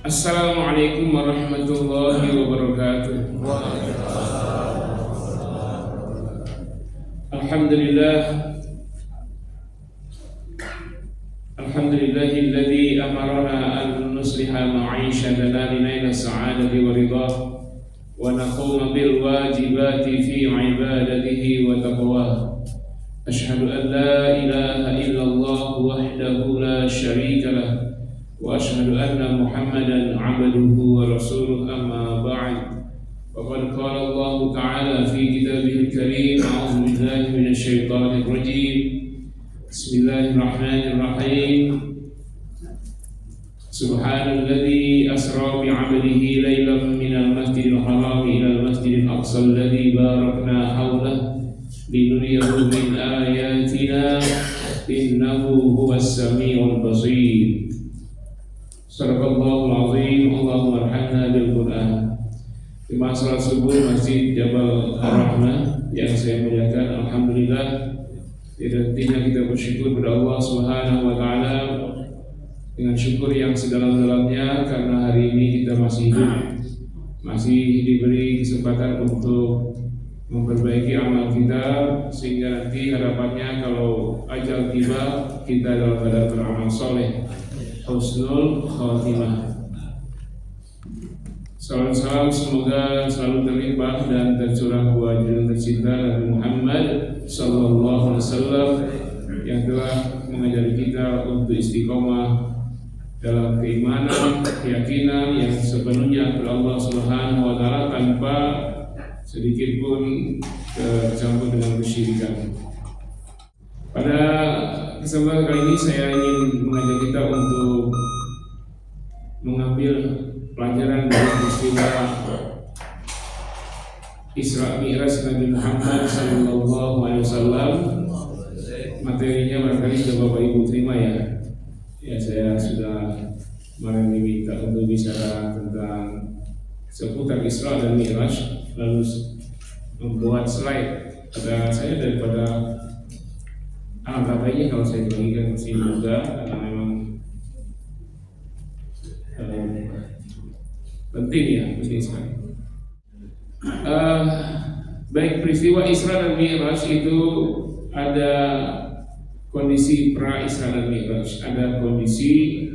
Assalamualaikum warahmatullahi wabarakatuh. Alhamdulillah, alhamdulillahilladzi amarana an nusliha ma'ishatana linaila sa'adati wa ridha wa naquma bil wajibati fi ibadatihi wa taqwah. Ashhadu an la ilaha illallah wahdahu la syarika lah wa ashhadu anna Muhammadan 'abduhu wa rasuluhu, amma ba'd. Faqad qala Allah ta'ala fi kitabihil karim, a'udzu billahi minasy syaithanir rajim. Bismillahirrahmanirrahim. Subhanalladzi asra bi 'abdihi lailan minal masjidil haram ilal masjidil aqsa alladzi barakna hawlahu linuriyahu min ayatina innahu huwas samiul basir. Sadaqallahul azim. Allahumma arhamna bil Qur'an. Di salat subuh Masjid Jabal Ar-Rahmah yang saya muliakan, alhamdulillah, intinya kita bersyukur kepada Allah Subhanahu wa taala dengan syukur yang sedalam-dalamnya karena hari ini kita masih hidup, masih diberi kesempatan untuk memperbaiki amal kita, sehingga nanti harapannya kalau ajal tiba kita dalam keadaan beramal soleh, husnul khatimah. Salam semoga selalu terlimpah dan tercurah buat junjungan tercinta Nabi Muhammad sallallahu alaihi wasallam yang telah mengajari kita untuk istiqomah dalam keimanan, keyakinan yang sepenuhnya kepada Allah Subhanahu wa taala tanpa sedikit pun tercampur dengan kesyirikan. Pada kesempatan kali ini saya ingin mengajak kita untuk mengambil pelajaran dari peristiwa Isra Mi'raj Nabi Muhammad sallallahu alaihi wasallam. Materinya barangkali sudah Bapak Ibu terima ya. Ya, saya sudah kemarin diminta untuk bicara tentang seputar Isra dan Mi'raj, lalu membuat slide. Pada saya daripada alangkah baiknya kalau saya bagikan masih muda, karena memang penting ya, penting sekali. Baik, peristiwa Isra dan Mi'raj itu ada kondisi pra Isra dan Mi'raj, ada kondisi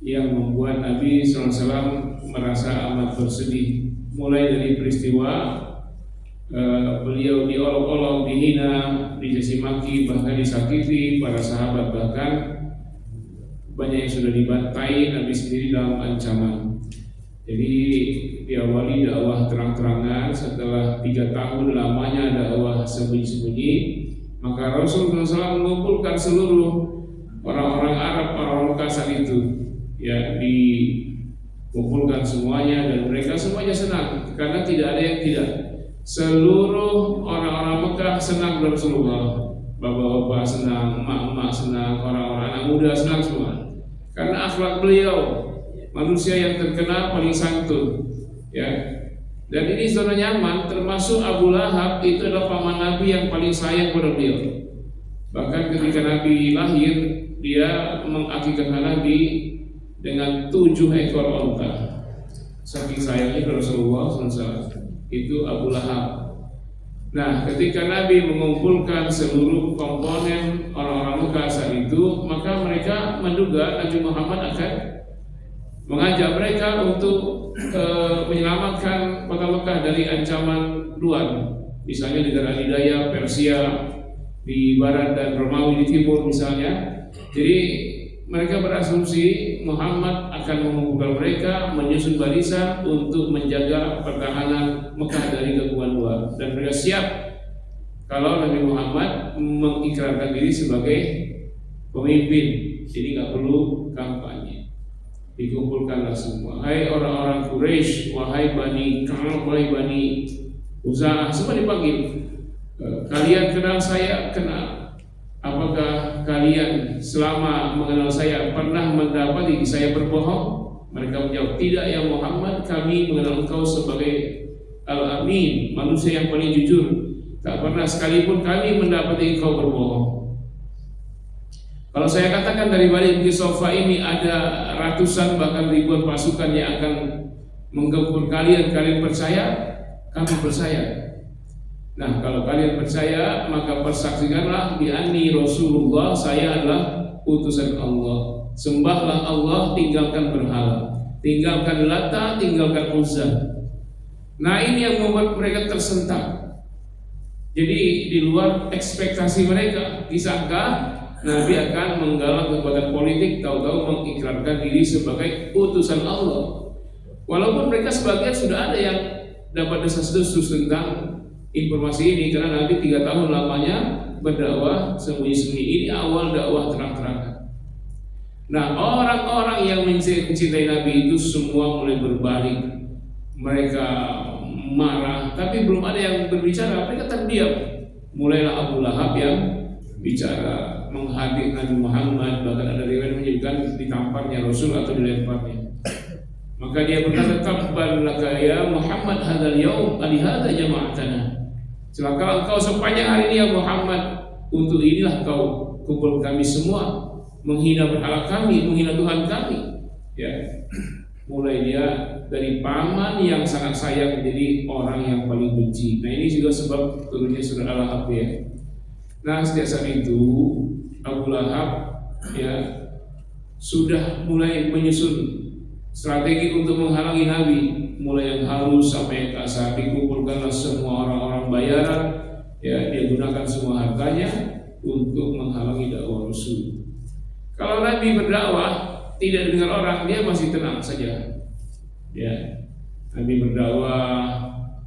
yang membuat Nabi SAW merasa amat bersedih. Mulai dari peristiwa beliau diolok-olok, dihina, dicaci maki, bahkan disakiti, para sahabat bahkan banyak yang sudah dibantai, Nabi sendiri dalam ancaman. Jadi diawali dakwah terang-terangan. Setelah 3 tahun lamanya dakwah sembunyi-sembunyi, maka Rasulullah SAW mengumpulkan seluruh orang-orang Arab, orang Mekah saat itu, ya, dikumpulkan semuanya, dan mereka semuanya senang karena tidak ada yang tidak. Seluruh orang-orang Mekah senang dengan Rasulullah. Bapak-bapak senang, emak-emak senang, orang-orang anak muda senang semua, karena akhlak beliau, manusia yang terkenal paling santun, ya. Dan ini zona nyaman, termasuk Abu Lahab itu adalah paman Nabi yang paling sayang pada beliau. Bahkan ketika Nabi lahir, dia mengakikahkan Nabi dengan 7 ekor onta. Saking sayangnya kepada Rasulullah SAW, itu Abu Lahab. Nah, ketika Nabi mengumpulkan seluruh komponen orang-orang Mekah saat itu, maka mereka menduga Nabi Muhammad akan mengajak mereka untuk menyelamatkan kota Mekah dari ancaman luar, misalnya negara Hidayah, Persia di barat dan Romawi di timur misalnya. Jadi mereka berasumsi Muhammad akan mengumpulkan mereka, menyusun barisan untuk menjaga pertahanan Mekah dari gangguan luar, dan mereka siap kalau Nabi Muhammad mengikrarkan diri sebagai pemimpin. Jadi nggak perlu kampanye. Dikumpulkanlah semua, hai orang-orang Quraisy, wahai Bani Ka'ab, wahai Bani Uza'ah, semua dipanggil. Kalian kenal saya? Kenal. Apakah kalian selama mengenal saya pernah mendapati saya berbohong? Mereka menjawab, tidak ya Muhammad, kami mengenal engkau sebagai Al-Amin, manusia yang paling jujur. Tak pernah sekalipun kami mendapati engkau berbohong. Kalau saya katakan dari balik Bukit Sofa ini ada ratusan bahkan ribuan pasukan yang akan menggempur kalian percaya? Kami percaya. Nah, kalau kalian percaya, maka persaksikanlah bi anni Rasulullah, saya adalah utusan Allah. Sembahlah Allah, tinggalkan berhala, tinggalkan Lata, tinggalkan Uzza. Nah, ini yang membuat mereka tersentak. Jadi di luar ekspektasi mereka, disangka Nabi akan menggalang kekuatan politik, tahu-tahu mengikrarkan diri sebagai utusan Allah. Walaupun mereka sebagian sudah ada yang dapat desas-desus tentang informasi ini, karena Nabi 3 tahun lamanya berdakwah sembunyi-sembunyi. Ini awal dakwah terang-terangan. Nah, orang-orang yang mencintai Nabi itu semua mulai berbalik. Mereka marah, tapi belum ada yang berbicara. Mereka terdiam. Mulailah Abu Lahab yang bicara, menghadir Nabi Muhammad, bahkan ada riwayat menyebutkan ditamparnya Rasul atau dilemparnya. Maka dia berkata, tabban laka ya Muhammad hadzal yaum alihadza jama'atana. Celaka engkau sepanjang hari ini ya Muhammad, untuk inilah kau kumpul kami semua, menghina berhala kami, menghina Tuhan kami. Ya. Mulai dia dari paman yang sangat sayang menjadi orang yang paling benci. Nah, ini juga sebab turunnya surah Al-Ahqaf ya. Nah, sejak saat itu Abu Lahab ya sudah mulai menyusun strategi untuk menghalangi Nabi, mulai yang halus sampai yang kasar. Dikumpulkanlah semua orang-orang bayaran, ya, dia gunakan semua hartanya untuk menghalangi dakwah Rasul. Kalau Nabi berdakwah tidak didengar orang, dia masih tenang saja. Ya, Nabi berdakwah,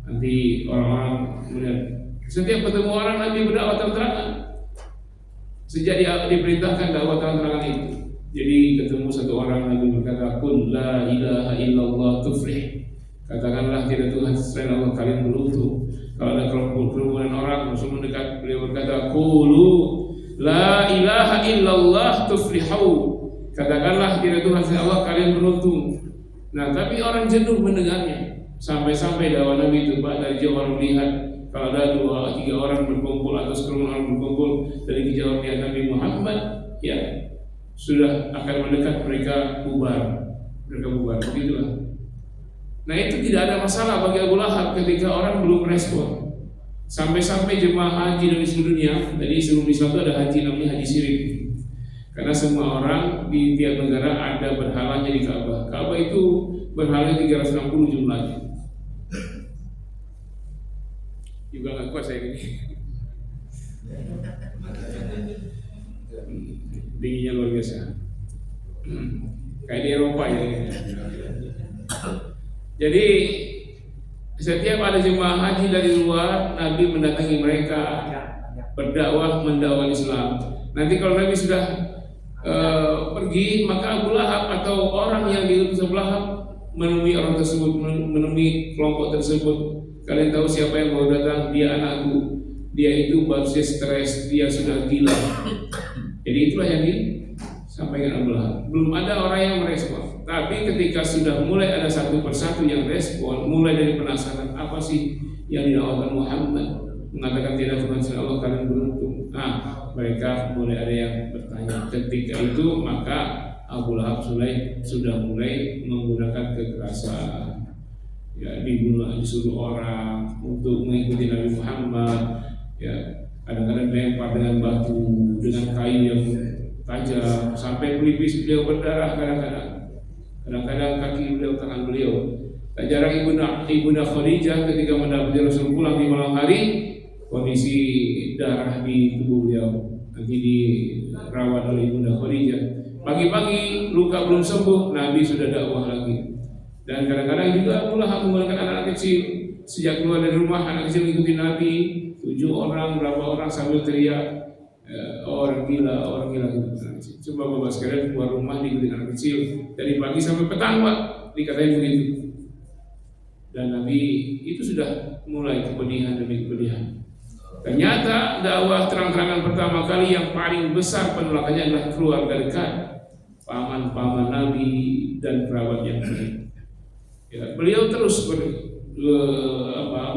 nanti orang-orang melihat. Setiap ketemu orang Nabi berdakwah terang-terangan. Sejak dia diperintahkan dakwah terang-terangan itu. Jadi ketemu satu orang Nabi berkata, "Qul la ilaha illallah tuflih." Katakanlah tidak Tuhan selain Allah, kalian beruntung. Kalau ada kerumunan orang Rasul mendekat, beliau berkata, "Qulu la ilaha illallah tuflihu." Katakanlah tidak Tuhan selain Allah, kalian beruntung. Nah, tapi orang jenuh mendengarnya. Sampai-sampai dakwah Nabi itu dari jauh orang lihat. Kalau ada 2-3 orang berkumpul atau sekerumunan orang berkumpul, dari kejauhan lihat Nabi Muhammad, ya sudah akan mendekat, mereka bubar. Begitulah. Nah, itu tidak ada masalah bagi Abu Lahab ketika orang belum respon. Sampai-sampai jemaah haji dari seluruh dunia, jadi sebelum Islam itu ada haji namanya haji syirik. Karena semua orang di tiap negara ada berhalanya di Ka'bah. Ka'bah itu berhalanya 360 jumlahnya. Juga nggak kuat saya gini. Dinginnya luar biasa. Kayak di Eropa ya. Jadi setiap ada jemaah haji dari luar, Nabi mendatangi mereka, berdakwah, mendakwah Islam. Nanti kalau Nabi sudah pergi, maka Abu Lahab atau orang yang diutus Abu Lahab menemui orang tersebut, menemui kelompok tersebut. Kalian tahu siapa yang mau datang? Dia anakku. Dia itu baru saja stres, dia sudah gila. Jadi itulah yang disampaikan Abu Lahab. Belum ada orang yang merespon. Tapi ketika sudah mulai ada satu persatu yang respon, mulai dari penasaran apa sih yang didakwakan Muhammad, mengatakan tidak Tuhan selain Allah, kalian beruntung. Nah, mereka mulai ada yang bertanya. Ketika itu maka Abu Lahab sudah mulai menggunakan kekerasan. Ya, dibunuh, disuruh orang untuk mengikuti Nabi Muhammad. Ya, kadang-kadang lempar dengan batu, dengan kayu yang tajam, sampai pelipis beliau berdarah. Kadang-kadang kaki beliau, tangan beliau. Tak jarang ibunda Khadijah ketika mendapati Rasul pulang di malam hari, kondisi darah di tubuh beliau nanti dirawat oleh ibunda Khadijah. Pagi-pagi luka belum sembuh, Nabi sudah dakwah lagi. Dan kadang-kadang juga Abu Lahab menggunakan anak kecil. Sejak keluar dari rumah, anak kecil mengikuti Nabi. 7 orang, berapa orang sambil teriak, orang gila gitu. Coba bapak sekalian keluar rumah diikuti anak kecil dari pagi sampai petang, Pak, dikatain begitu. Dan Nabi itu sudah mulai kepedihan demi kepedihan. Ternyata dakwah terang-terangan pertama kali yang paling besar penolakannya adalah keluarga dekat, paman-paman Nabi dan kerabat yang baik. Ya, beliau terus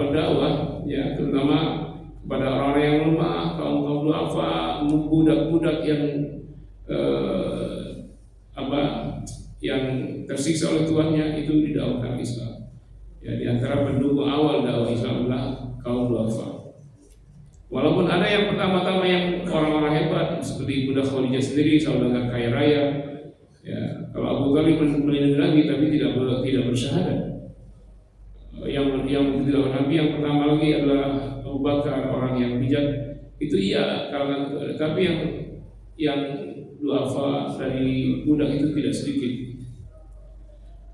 berdakwah, ya, terutama kepada orang-orang yang lemah, kaum duafa, budak-budak yang tersiksa oleh tuannya itu didakwakan Islam. Ya, di antara pendukung awal dakwah Islam adalah kaum duafa. Walaupun ada yang pertama-tama yang orang-orang hebat seperti Bunda Khadijah sendiri, saudagar kaya raya. Ya, kalau Abu Thalib melindungi Nabi tapi tidak bersyahadat. Yang tidak Nabi yang pertama lagi adalah Abu Bakar, orang yang bijak. Itu iya, karena tapi yang duafa dari budak itu tidak sedikit.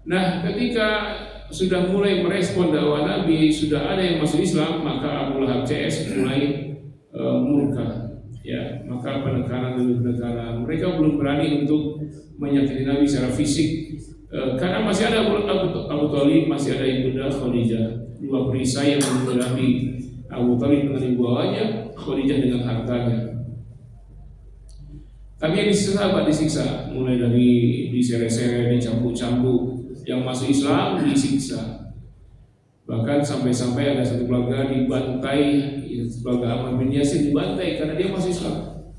Nah, ketika sudah mulai merespon dakwah Nabi, sudah ada yang masuk Islam, maka Abu Lahab CS mulai murka. Ya, maka penekanan demi penekanan. Mereka belum berani untuk menyakiti Nabi secara fisik, karena masih ada Abu Thalib, masih ada Ibunda Khadijah, dua perisai yang membunuh Nabi. Abu Thalib dengan ibawanya, Khadijah dengan hartanya. Tapi yang sahabat disiksa, mulai dari diseret-seret, dicambuk-cambuk. Yang masuk Islam disiksa. Bahkan sampai-sampai ada satu keluarga dibantai, keluarga Ammar bin Yasir dibantai karena dia masuk Islam.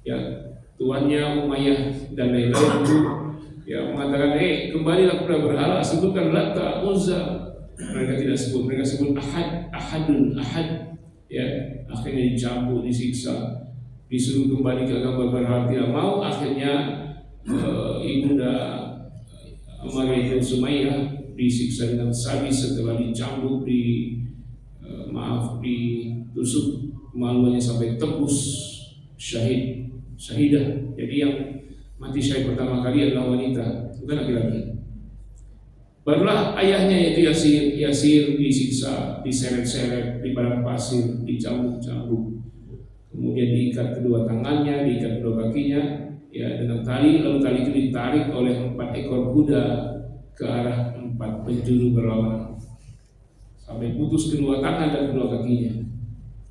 Ya, tuannya Umayyah dan lain-lain itu ya mengatakan, kembalilah kepada berhala, sebutkan Lata, Uzza. Mereka tidak sebut, mereka sebut Ahad. Ya, akhirnya dicambuk, disiksa, disuruh kembali ke agama berhala, tidak mau. Akhirnya ibunda Ammar bin Sumayyah disiksa dengan sadis setelah dicambuk, ditusuk kemaluannya sampai tebus syahidah. Jadi yang mati syahid pertama kali adalah wanita, bukan laki-laki. Barulah ayahnya yaitu Yasir disiksa, diseret-seret di padang pasir, dicambuk-cambuk, kemudian diikat kedua tangannya, diikat kedua kakinya, ya dengan tali, lalu tali itu ditarik oleh 4 ekor kuda ke arah 4 penjuru berlawanan sampai putus kedua tangan dan kedua kakinya.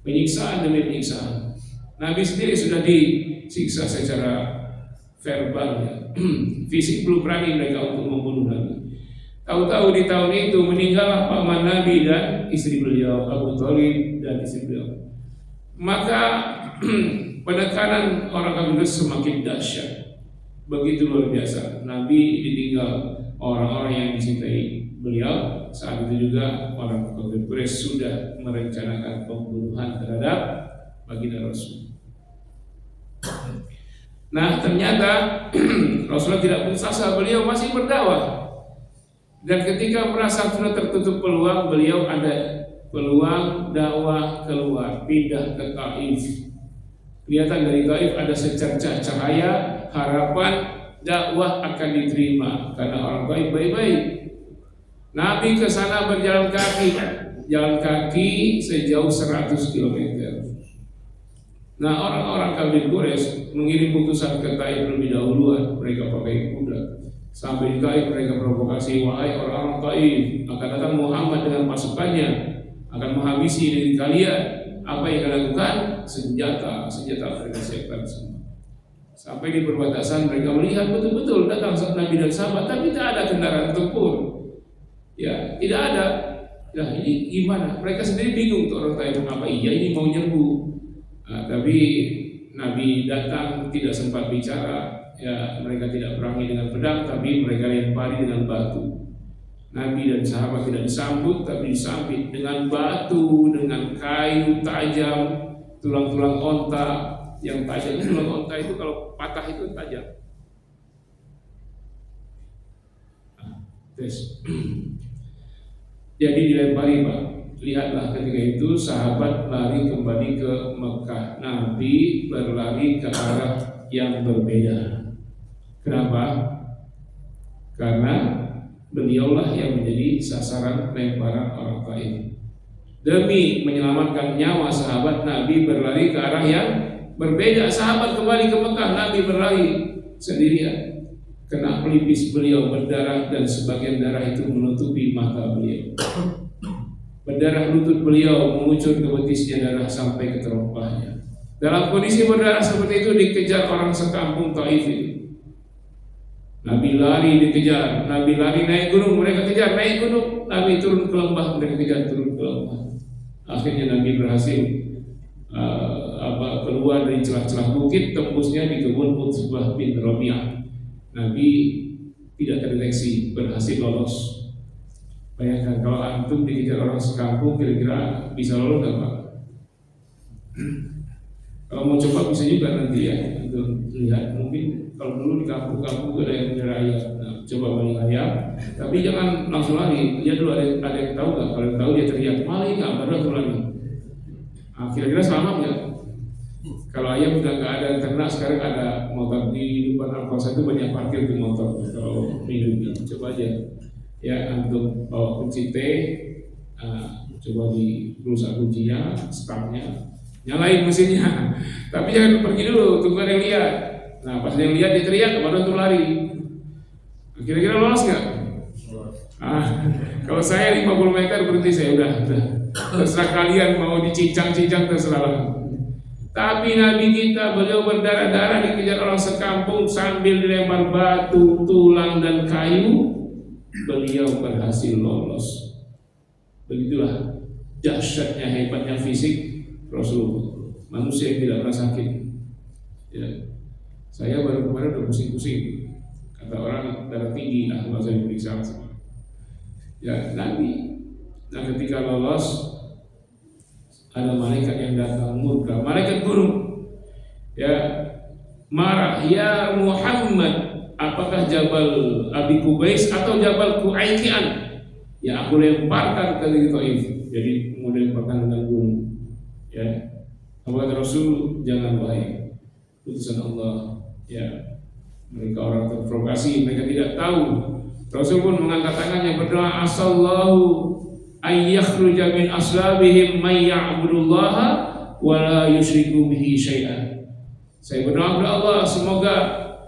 Penyiksaan demi penyiksaan. Nabi sendiri sudah disiksa secara verbal, ya. Fisik belum berani mereka untuk membunuh Nabi. Tahu-tahu di tahun itu meninggallah paman Nabi dan istri beliau, Abu Thalib dan istri beliau. Maka penekanan orang kafir semakin dahsyat, begitu luar biasa. Nabi ditinggal orang-orang yang dicintai beliau. Saat itu juga orang kafir Quraisy sudah merencanakan pembunuhan terhadap baginda Rasul. Nah, ternyata Rasulullah tidak putus asa, beliau masih berdakwah. Dan ketika merasa sudah tertutup peluang, beliau ada peluang dakwah keluar, pindah ke Taif. Kelihatan dari Taif ada secercah cahaya, harapan dakwah akan diterima karena orang Taif baik-baik. Nabi ke sana berjalan kaki, jalan kaki sejauh 100 km. Nah, orang-orang kafir Quraisy mengirim utusan ke Taif lebih dahuluan. Mereka pakai kuda. Sampai di Taif mereka provokasi, wahai orang-orang Taif, akan datang Muhammad dengan pasukannya, akan menghabisi diri kalian. Apa yang kalian lakukan? Senjata mereka siapkan semua. Sampai di perbatasan mereka melihat betul-betul datang Nabi dan sahabat, tapi tidak ada kendaraan tempur. Ya, tidak ada. Nah, ini gimana? Mereka sendiri bingung tuh orang Taif, mengapa iya ini mau nyerbu. Nah, tapi Nabi datang tidak sempat bicara. Ya, mereka tidak perangi dengan pedang, tapi mereka lempari dengan batu. Nabi dan sahabat tidak disambut, tapi disambit dengan batu, dengan kayu tajam, tulang-tulang onta yang tajam. Tulang onta itu kalau patah itu tajam. Tes. Jadi dilempari, Pak. Lihatlah ketika itu sahabat lari kembali ke Mekah. Nabi berlari ke arah yang berbeda. Kenapa? Karena beliaulah yang menjadi sasaran lemparan orang Taif. Demi menyelamatkan nyawa sahabat, Nabi berlari ke arah yang berbeda. Sahabat kembali ke Mekah, Nabi berlari sendirian. Kena pelipis beliau berdarah dan sebagian darah itu menutupi mata beliau. Berdarah lutut beliau, mengucur ke betisnya darah sampai ke terompahnya. Dalam kondisi berdarah seperti itu dikejar orang sekampung Taif itu. Nabi lari dikejar, Nabi lari naik gunung, mereka kejar naik gunung. Nabi turun ke lembah, mereka kejar turun ke lembah. Akhirnya Nabi berhasil keluar dari celah-celah bukit, tembusnya di kebun Utbah bin Rabi'ah. Nabi tidak terdeteksi, berhasil lolos. Bayangkan kalau antum dikejar orang sekampung, kira-kira bisa lolos nggak Pak? Kalau mau coba bisa juga nanti ya, untuk lihat. Mungkin kalau dulu di kampung-kampung ada yang melihara ayam, nah, coba melihara ayam, tapi jangan langsung lari. Lihat dulu ada yang tahu nggak? Kalau yang tahu dia teriak maling nggak, baru langsung lari. Nah, kira-kira selamat ya? Kalau ayam udah nggak ada ternak, sekarang ada motor di depan Alkosa itu banyak parkir di motor. Kalau minum, coba aja ya antum bawa kunci T, coba dirusak kuncinya, startnya, nyalain mesinnya. Tapi jangan pergi dulu, tunggu ada yang lihat. Nah pas ada yang lihat dia teriak, baru antum lari. Kira-kira lolos nggak? Kalau saya 50 meter berhenti, saya udah. Terserah kalian mau dicincang-cincang, terserah. Tapi Nabi kita, beliau berdarah-darah dikejar orang sekampung sambil dilempar batu, tulang dan kayu, beliau berhasil lolos. Begitulah dahsyatnya, hebatnya fisik Rasulullah. Manusia yang tidak pernah sakit. Ya. Saya baru kemarin udah pusing-pusing. Kata orang darah tinggi, kalau saya diperiksa. Ya, Nabi. Nah ketika lolos, ada malaikat yang datang murka, malaikat gunung, ya marah, ya Muhammad, apakah Jabal Abi Kubais atau Jabal Kuaikian? Ya aku lemparkan ke Taif. Jadi mau lemparkan dengan gunung. Ya, kata Rasul, jangan wahai putusan Allah. Ya, mereka orang terprovokasi, mereka tidak tahu. Rasul pun mengangkat tangannya berdoa, asallahu ayyakhruja min aslabihim may ya'budullaha wa la yusyriku bihi syai'an. Saya berdoa kepada Allah, semoga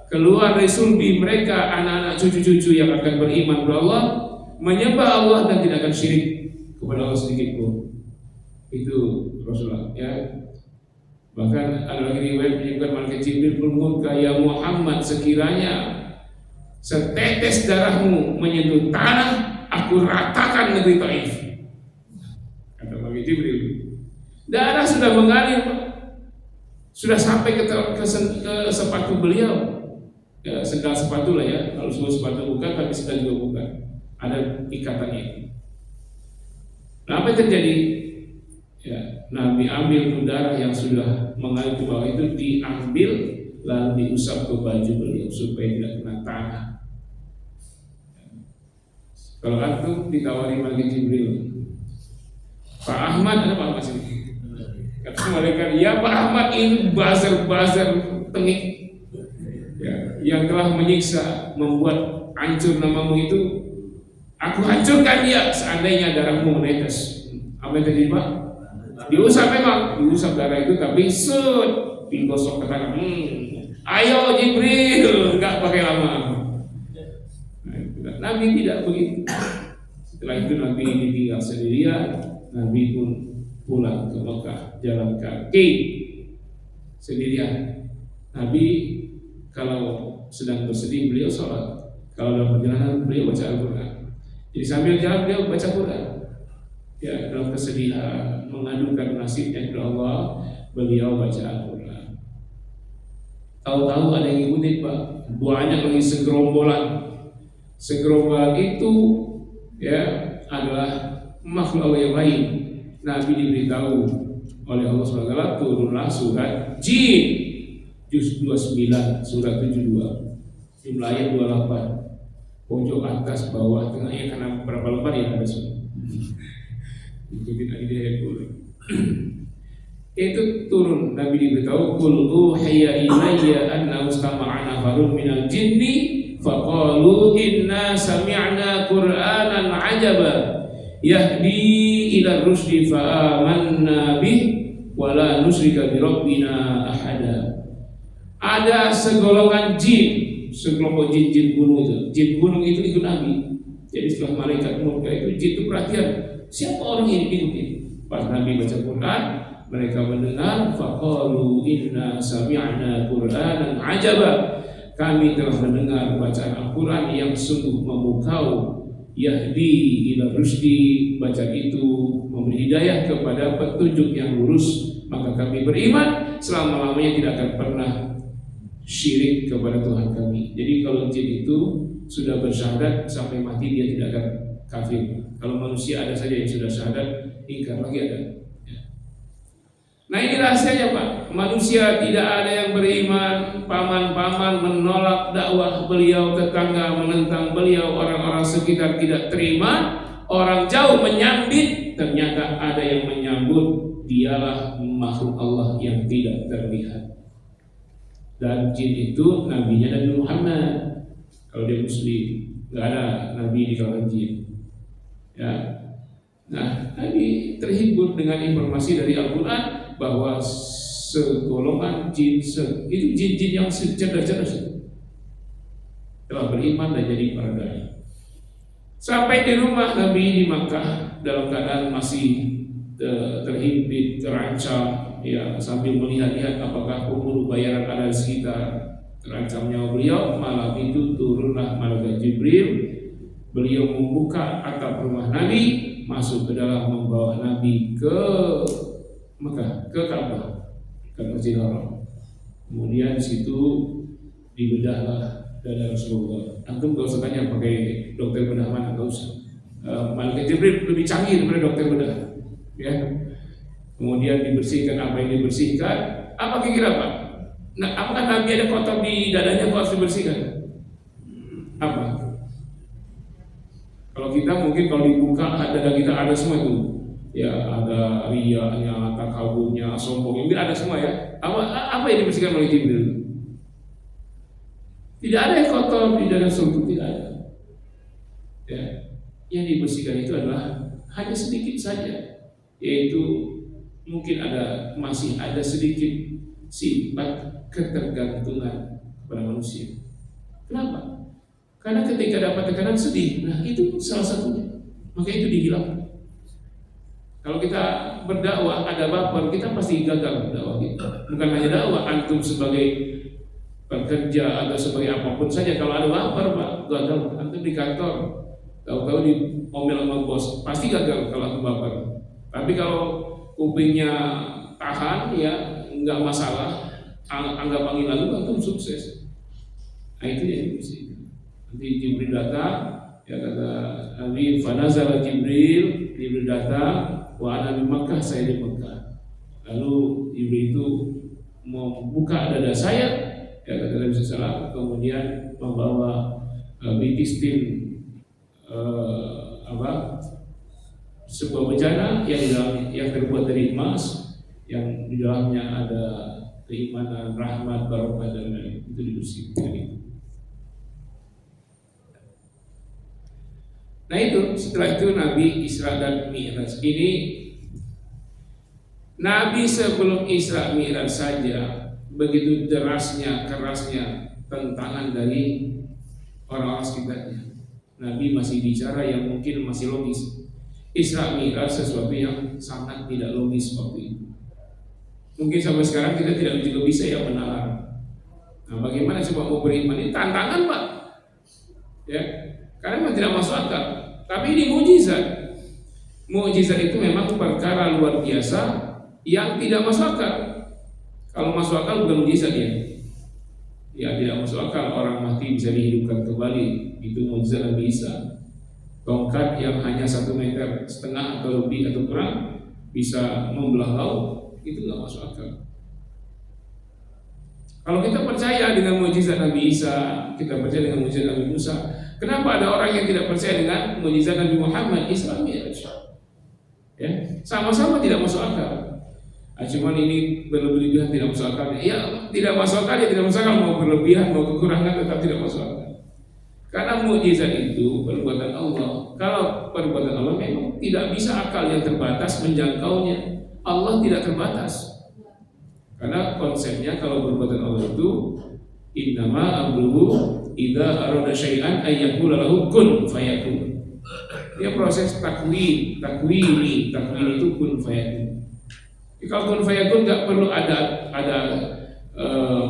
keluar dari sulbi mereka anak-anak cucu-cucu yang akan beriman kepada Allah, menyembah Allah dan tidak akan syirik kepada Allah sedikit pun. Itu Rasulullah ya. Bahkan ada lagi riwayat menyebutkan malaikat Jibril bermurka, ya Muhammad, sekiranya setetes darahmu menyentuh tanah, aku ratakan negeri Taif. Kata malaikat Jibril. Darah sudah mengalir, sudah sampai ke sepatu beliau. Ya, sendal sepatu lah ya. Kalau semua sepatu bukan, tapi sendal juga bukan. Ada ikatannya itu. Nah, apa yang terjadi? Ya, Nabi ambil darah yang sudah mengalir ke bawah itu, diambil lalu diusap ke baju beliau supaya tidak kena tanah. Kalau antum ditawari malaikat Jibril, Pak Ahmad, ada Pak Ahmad sini. Kata malaikat, ya Pak Ahmad, ini bazar-bazar tengik ya, yang telah menyiksa, membuat hancur namamu itu, aku hancurkan dia seandainya darahmu menetes. Apa yang terjadi Pak? Diusap, memang diusap darah itu, tapi digosok ke tangan. Ayo Jibril, nggak pakai lama. Nabi tidak begitu. Setelah itu Nabi ditinggal sendirian. Nabi pun pulang ke Mekah jalan kaki sendirian. Nabi kalau sedang bersedih beliau sholat, kalau dalam perjalanan beliau baca Al-Quran. Jadi sambil jalan beliau baca Quran. Ya, dalam kesedihan mengadukan nasibnya kepada Allah, beliau baca Al-Quran. Tahu-tahu ada yang ngikutin Pak, banyak lagi segerombolan. Segerombolan itu ya adalah makhluk Allah yang lain. Nabi diberitahu oleh Allah SWT, turunlah surat Jin juz 29 surat 72 jumlah ayat 28, pojok atas bawah tengahnya, karena berapa lembar ya ada semua. Ikutin aja ayat dulu. Itu turun, Nabi diberitahu, qul uhiya ilayya annahu istama'a nafarun minal jinni faqalu inna sami'na qur'anan 'ajaba yahdi ila rusdi fa amanna bih wa la nusyrika bi rabbina ahada. Ada segolongan jin, sekelompok jin gunung itu. Jin gunung itu ikut Nabi. Jadi setelah malaikat murka itu, jin itu perhatian, siapa orang ini ikutin. Pas Nabi baca Quran, mereka mendengar, faqalu inna sami'na qur'anan 'ajaba. Kami telah mendengar bacaan Al-Quran yang sungguh memukau, yahdi ila rusdi, bacaan itu memberi hidayah kepada petunjuk yang lurus, maka kami beriman selama-lamanya tidak akan pernah syirik kepada Tuhan kami. Jadi kalau jin itu sudah bersyahadat sampai mati dia tidak akan kafir. Kalau manusia ada saja yang sudah syahadat, ingkar lagi ada. Nah ini rahasianya Pak. Manusia tidak ada yang beriman, paman-paman menolak dakwah beliau, tetangga menentang beliau, orang-orang sekitar tidak terima, orang jauh menyambit, ternyata ada yang menyambut, dialah makhluk Allah yang tidak terlihat. Dan jin itu nabinya Nabi Muhammad. Kalau dia muslim, nggak ada nabi di kalangan jin. Ya. Nah, tadi terhibur dengan informasi dari Al-Quran bahwa segolongan jin itu jin-jin yang cerdas-cerdas telah beriman dan jadi para dai. Sampai di rumah Nabi di Makkah dalam keadaan masih terhimpit, terancam, ya, sambil melihat-lihat apakah pemburu bayaran ada di sekitar. Terancam nyawa beliau, malam itu turunlah malaikat Jibril. Beliau membuka atap rumah Nabi, masuk ke dalam, membawa Nabi ke Mekah, ke Ka'bah, ke Masjidil Haram. Kemudian di situ dibedahlah dada Rasulullah. Antum gak usah tanya pakai dokter bedah mana, gak usah. Malaikat Jibril lebih canggih daripada dokter bedah. Ya. Kemudian dibersihkan apa yang dibersihkan. Apa kira-kira Pak? Nah, apakah Nabi ada kotor di dadanya kok harus dibersihkan? Apa? Kalau kita mungkin kalau dibuka dada kita ada semua itu. Ya, ada riyanya, takaburnya, sombong, ini ada semua ya. Apa yang dibersihkan oleh Jibril? Tidak ada yang kotor di dada Rasul, tidak ada. Ya, yang dibersihkan itu adalah hanya sedikit saja, yaitu mungkin masih ada sedikit sifat ketergantungan kepada manusia. Kenapa? Karena ketika dapat tekanan sedih, nah itu salah satunya, maka itu dihilangkan. Kalau kita berdakwah ada baper, kita pasti gagal dakwah kita. Bukan hanya dakwah, antum sebagai pekerja atau sebagai apapun saja, kalau ada baper Pak, gagal. Antum di kantor, tahu-tahu diomel sama bos, pasti gagal kalau antum baper. Tapi kalau kupingnya tahan, ya nggak masalah, anggap angin lalu, antum sukses. Nah itu yang dibersihkan. Nanti Jibril datang, ya kata Nabi, fanazala Jibril datang, wa ana di Makkah, saya di Makkah. Lalu Jibril itu mau buka dada saya, ya kata Nabi SAW, kemudian membawa bitistin sebuah bejana yang terbuat dari emas, yang di dalamnya ada keimanan, rahmat, barokah dan lain-lain. Itu dibersihkan itu. Nah itu, setelah itu Nabi Isra dan Mi'raj. Ini Nabi sebelum Isra Mi'raj saja begitu derasnya, kerasnya tentangan dari orang-orang sekitarnya. Nabi masih bicara yang mungkin masih logis. Isra Mi'raj sesuatu yang sangat tidak logis waktu itu. Mungkin sampai sekarang kita tidak juga bisa ya menalar. Nah bagaimana coba mau beriman? Ini tantangan Pak. Ya, karena memang tidak masuk akal. Tapi ini mukjizat. Mukjizat itu memang perkara luar biasa yang tidak masuk akal. Kalau masuk akal bukan mukjizat ya. Ya tidak masuk akal orang mati bisa dihidupkan kembali. Itu mukjizat Nabi Isa. Tongkat yang hanya 1,5 meter atau lebih atau kurang bisa membelah laut, itu nggak masuk akal. Kalau kita percaya dengan mukjizat Nabi Isa, kita percaya dengan mukjizat Nabi Musa, kenapa ada orang yang tidak percaya dengan mukjizat Nabi Muhammad Isra Mi'raj? Ya, sama-sama tidak masuk akal. Cuman ini berlebihan tidak masuk akal. Ya, tidak masuk akal ya tidak masuk akal, mau berlebihan mau kekurangan tetap tidak masuk akal. Karena mukjizat itu perbuatan Allah. Kalau perbuatan Allah memang tidak bisa akal yang terbatas menjangkaunya. Allah tidak terbatas. Karena konsepnya kalau perbuatan Allah itu innama amruhu idza arada syai'an ay yaqula lahu kun fayakun. Dia proses takwin itu kun fayakun. Kalau kun fayakun enggak perlu ada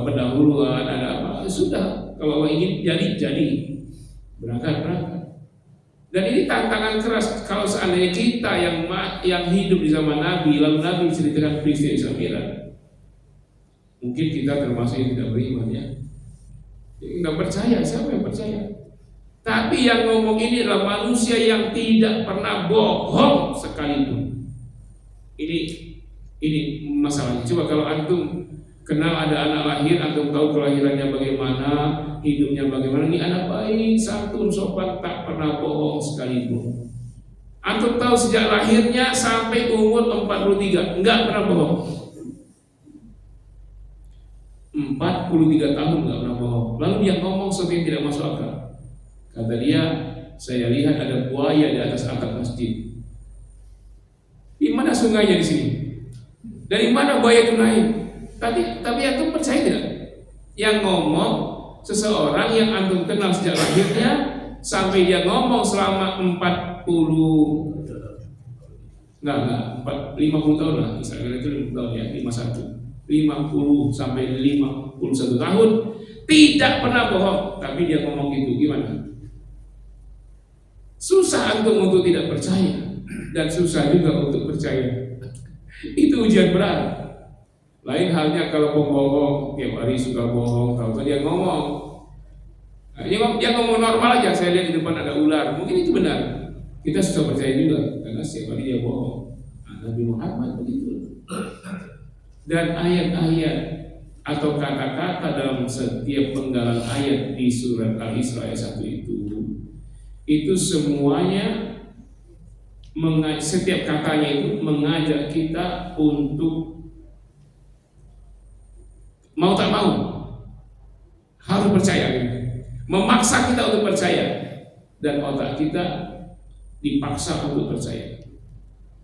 pendahuluan, ada apa? Sudah, kalau Allah ingin jadi. Berangkat. Dan ini tantangan keras kalau seandainya kita yang hidup di zaman Nabi, lalu Nabi ceritakan peristiwa Isra Mi'raj, mungkin kita termasuk yang tidak beriman ya. Nggak percaya, siapa yang percaya? Tapi yang ngomong ini adalah manusia yang tidak pernah bohong sekalipun. Ini masalahnya. Coba kalau antum kenal ada anak lahir, antum tahu kelahirannya bagaimana, hidupnya bagaimana. Ini anak baik, santun, sopan, tak pernah bohong sekalipun. Antum tahu sejak lahirnya sampai umur 43 enggak pernah bohong. 43 tahun enggak pernah bohong. Lalu dia ngomong sesuatu yang tidak masuk akal. Kata dia, saya lihat ada buaya di atas atap masjid. Di mana sungainya di sini? Dari mana buaya itu naik? Tapi antum percaya tidak? Yang ngomong seseorang yang antum kenal sejak lahirnya sampai dia ngomong selama 50 tahun lah, misalnya itu 50 tahun ya, 50 sampai 51 tahun tidak pernah bohong, tapi dia ngomong gitu, gimana? Susah antum untuk tidak percaya dan susah juga untuk percaya. Itu ujian berat. Lain halnya kalau pembohong tiap hari suka bohong, tahu dia ngomong. Nah, yang ngomong normal aja, saya lihat di depan ada ular, mungkin itu benar. Kita susah percaya juga karena setiap hari dia bohong. Nah, Nabi Muhammad begitu. Dan ayat-ayat atau kata-kata dalam setiap penggalan ayat di surat Al-Isra ayat 1 itu semuanya setiap katanya itu mengajak kita untuk mau tak mau harus percaya, memaksa kita untuk percaya, dan otak kita dipaksa untuk percaya.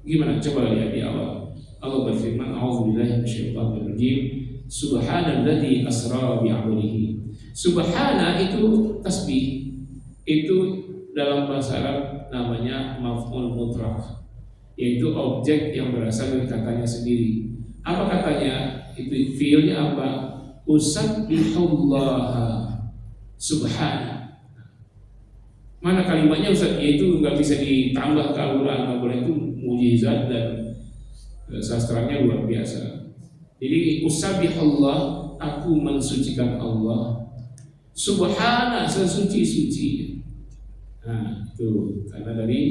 Gimana? Coba lihat di awal. Allah berfirman, "A'udzubillahi minasyaitonir rajim. Subhanalladzi asra bi'abdihi." Subhana itu tasbih. Itu dalam bahasa Arab namanya maf'ul mutlaq, yaitu objek yang berasal dari katanya sendiri. Apa katanya? Itu fiilnya apa? Usabbihullah subhana. Mana kalimatnya Ustaz? Itu nggak bisa ditambah ke Al-Quran, nggak boleh, itu mujizat dan sastranya luar biasa. Jadi usabbihullah, aku mensucikan Allah, subhana, sesuci-sucinya. Nah itu karena dari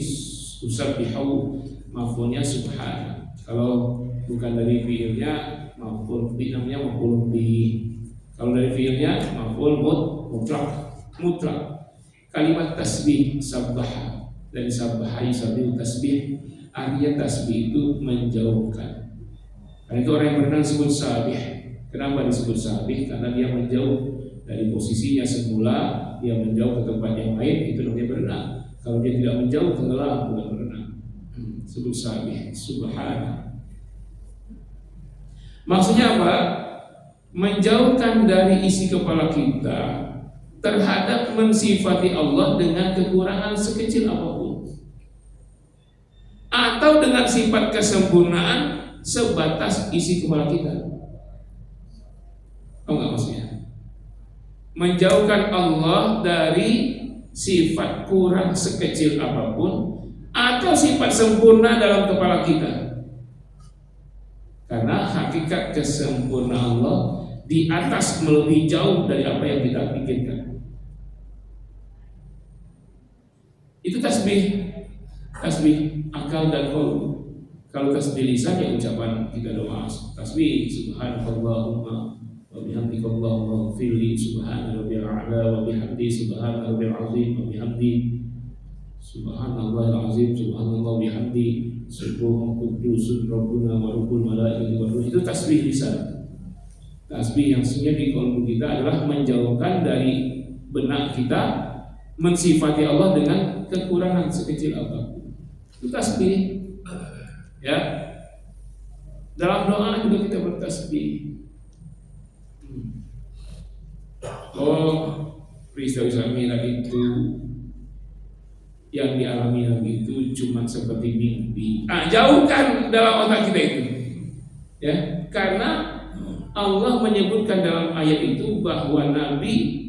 usabbihu maf'ulnya subhana. Kalau bukan dari fiilnya maf'ul bi, namanya maf'ul bi. Kalau dari fiilnya maf'ul mutlaq. Kalimat tasbih sabbaha, dari sabbaha yusabbihu tasbih, artinya tasbih itu menjauhkan. Karena itu orang yang berenang disebut sabih. Kenapa disebut sabih? Karena dia menjauh dari posisinya semula, dia menjauh ke tempat yang lain, itu namanya berenang. Kalau dia tidak menjauh, tenggelam, bukan berenang. Sebut sabih, subhana. Maksudnya apa? Menjauhkan dari isi kepala kita terhadap mensifati Allah dengan kekurangan sekecil apapun, atau dengan sifat kesempurnaan sebatas isi kepala kita. Tahu nggak maksudnya? Menjauhkan Allah dari sifat kurang sekecil apapun atau sifat sempurna dalam kepala kita. Karena hakikat kesempurnaan Allah di atas, melebihi jauh dari apa yang kita pikirkan. Itu tasbih akal dan qaul. Kalau tasbih lisan ya ucapan kita doa. Tasbih subhanallahumma wa bihamdika Allahumma ighfirli, subhana rabbiyal a'la wa bihamdi, subhana rabbiyal azim wa bihamdi, subhanallahil azim, subhanallah bihamdi, subhanahu qudusun rabbuna wa rabbul malaikati wa ruh. Itu tasbih lisan. Tasbih yang sebenarnya di qalbu kita adalah menjauhkan dari benak kita mensifati Allah dengan kekurangan sekecil apapun. Itu tasbih. Ya. Dalam doa juga kita bertasbih. Peristiwa Mi'raj itu yang dialami Nabi itu cuma seperti mimpi. Jauhkan dalam otak kita itu. Ya, karena Allah menyebutkan dalam ayat itu bahwa Nabi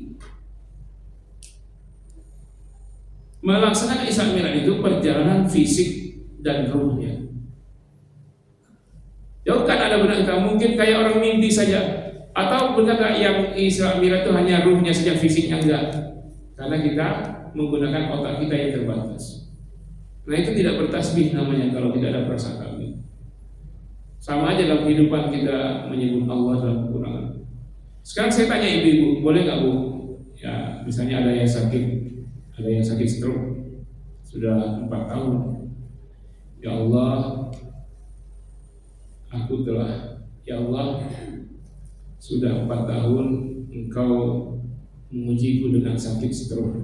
melaksanakan Isra Mi'raj itu perjalanan fisik dan ruhnya. Jauhkan ada benak kita, mungkin kayak orang mimpi saja. Atau benar yang Isra Mi'raj itu hanya ruhnya saja, fisiknya enggak. karena kita menggunakan otak kita yang terbatas. Nah itu tidak bertasbih namanya kalau tidak ada perasaan takbir. Sama aja dalam kehidupan kita menyebut Allah dalam kekurangan. Sekarang saya tanya ibu-ibu, boleh nggak Bu? Ya misalnya ada yang sakit stroke sudah 4 tahun. Ya Allah, ya Allah, sudah 4 tahun Engkau mengujiku dengan sakit stroke.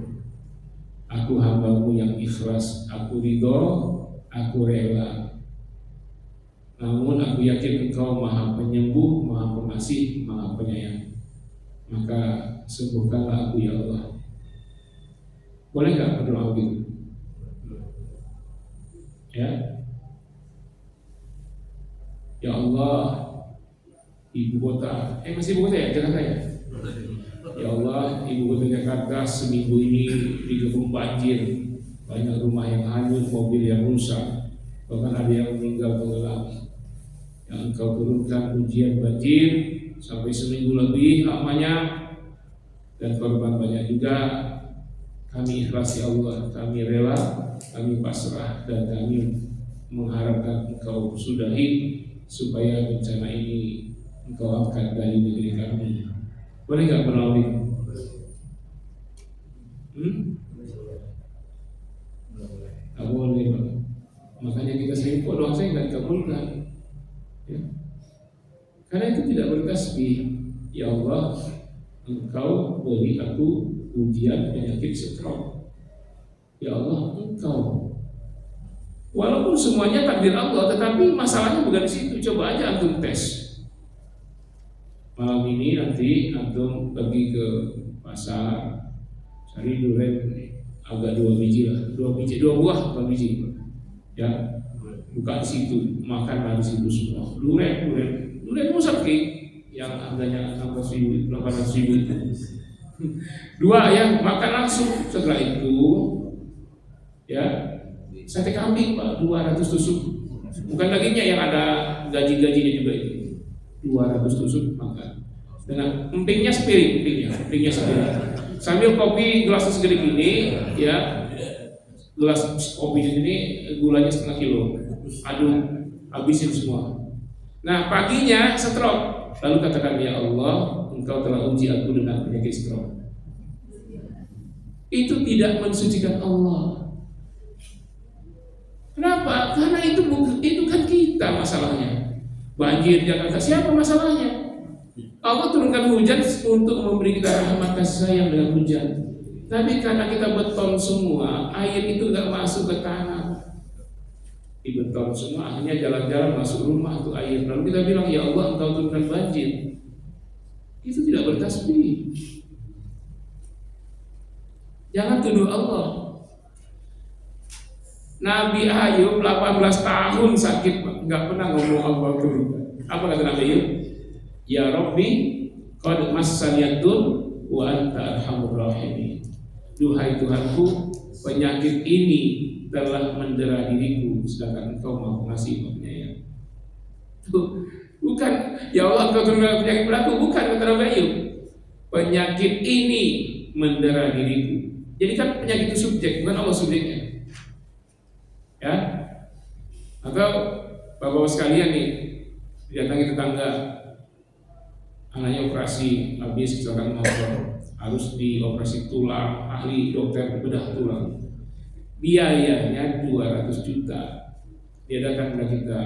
Aku hamba-Mu yang ikhlas, aku ridho, aku rela. Namun aku yakin Engkau Maha Penyembuh, Maha Pengasih, Maha Penyayang. Maka sembuhkanlah aku ya Allah. Boleh nggak berdoa begitu? Ya Allah, ibu kota, masih ibu kota ya, Jakarta ya. Ya Allah, ibu kota Jakarta seminggu ini digempur banjir, banyak rumah yang hanyut, mobil yang rusak, bahkan ada yang meninggal tenggelam. Yang Engkau turunkan ujian banjir sampai seminggu lebih lamanya, dan korban banyak juga. Kami ikhlas ya Allah, kami rela, kami pasrah, dan kami mengharapkan Engkau sudahi supaya bencana ini Engkau angkat dari negeri kami. Boleh nggak berlalu? Nggak boleh, Pak. Makanya kita sering kok doa saya nggak dikabulkan. Ya. Karena itu tidak bertasbih. Ya Allah, Engkau beri aku ujian penyakit stroke. Ya Allah, Engkau. Walaupun semuanya takdir Allah, tetapi masalahnya bukan di situ. Coba aja antum tes. Malam ini nanti antum pergi ke pasar, cari durian agak 2 biji lah, 2 buah, 2 biji, ya, buka di situ, makan di situ semua. Durian musafki yang harganya 600.000, 800.000 itu. 2 ya, makan langsung. Setelah itu, ya, sate kambing Pak, 200 tusuk. Bukan dagingnya yang ada gaji-gajinya juga itu. 200 tusuk makan. Dengan empingnya sepiring. Sambil kopi gelas segede gini, ya. Gelas kopi ini gulanya 1/2 kilo. Aduk, habisin semua. Nah, paginya stroke. Lalu katakan, ya Allah, Engkau telah uji aku dengan penyakit stroke. Itu tidak mensucikan Allah. Kenapa? Karena itu kan kita masalahnya. Banjir Jakarta, siapa masalahnya? Allah turunkan hujan untuk memberi kita rahmat kasih sayang dengan hujan. Tapi karena kita beton semua, air itu nggak masuk ke tanah. Di beton semua, akhirnya jalan-jalan masuk rumah tuh air. Lalu kita bilang, ya Allah, Engkau turunkan banjir. Itu tidak bertasbih. Jangan tuduh Allah. Nabi Ayub 18 tahun sakit, nggak pernah ngomong Allah turunkan. Apa kata Nabi Ayub? Ya Rabbi, qad massaniyadur wa anta arhamur rahimin. Duhai Tuhanku, penyakit ini telah mendera diriku, sedangkan Engkau Maha Pengasih, Maha Penyayang. Bukan, ya Allah Engkau turunkan penyakit pelaku, bukan kata Nabi Ayub. Penyakit ini mendera diriku. Jadi kan penyakit itu subjek, bukan Allah subjeknya. Ya, atau bapak-bapak sekalian nih, didatangi tetangga, anaknya operasi, habis kecelakaan motor, harus dioperasi tulang, ahli dokter bedah tulang, biayanya 200 juta. Dia datang kepada kita,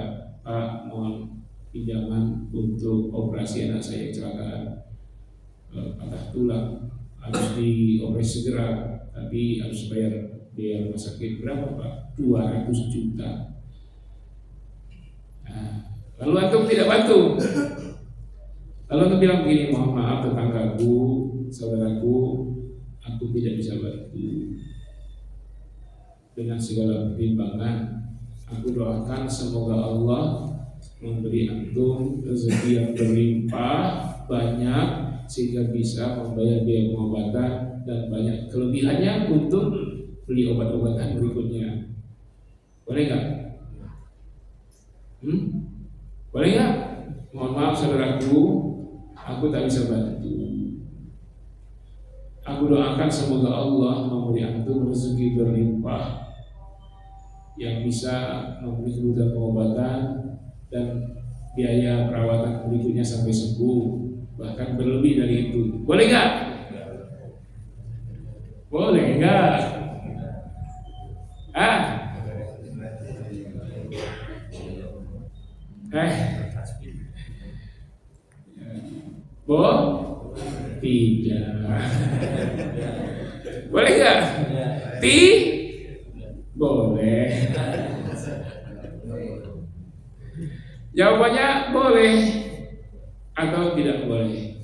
Pak, mohon pinjaman untuk operasi anak saya kecelakaan patah tulang, harus dioperasi segera, tapi harus bayar biaya rumah sakit berapa Pak? 200 juta. Nah, lalu antum tidak bantu. Lalu antum bilang begini, mohon maaf tetanggaku, saudaraku, aku tidak bisa bantu. Dengan segala pertimbangan, aku doakan semoga Allah memberi antum rezeki yang berlimpah banyak sehingga bisa membayar biaya pengobatan dan banyak kelebihannya untuk beli obat-obatan berikutnya. Boleh nggak? Boleh nggak? Mohon maaf saudaraku, aku tak bisa bantu. Aku doakan semoga Allah memberi antum rezeki berlimpah yang bisa memberi kebutuhan pengobatan dan biaya perawatan berikutnya sampai sembuh, bahkan berlebih dari itu. Boleh nggak? Boleh nggak? Tidak. Boleh nggak? Boleh. Jawabannya boleh atau tidak boleh,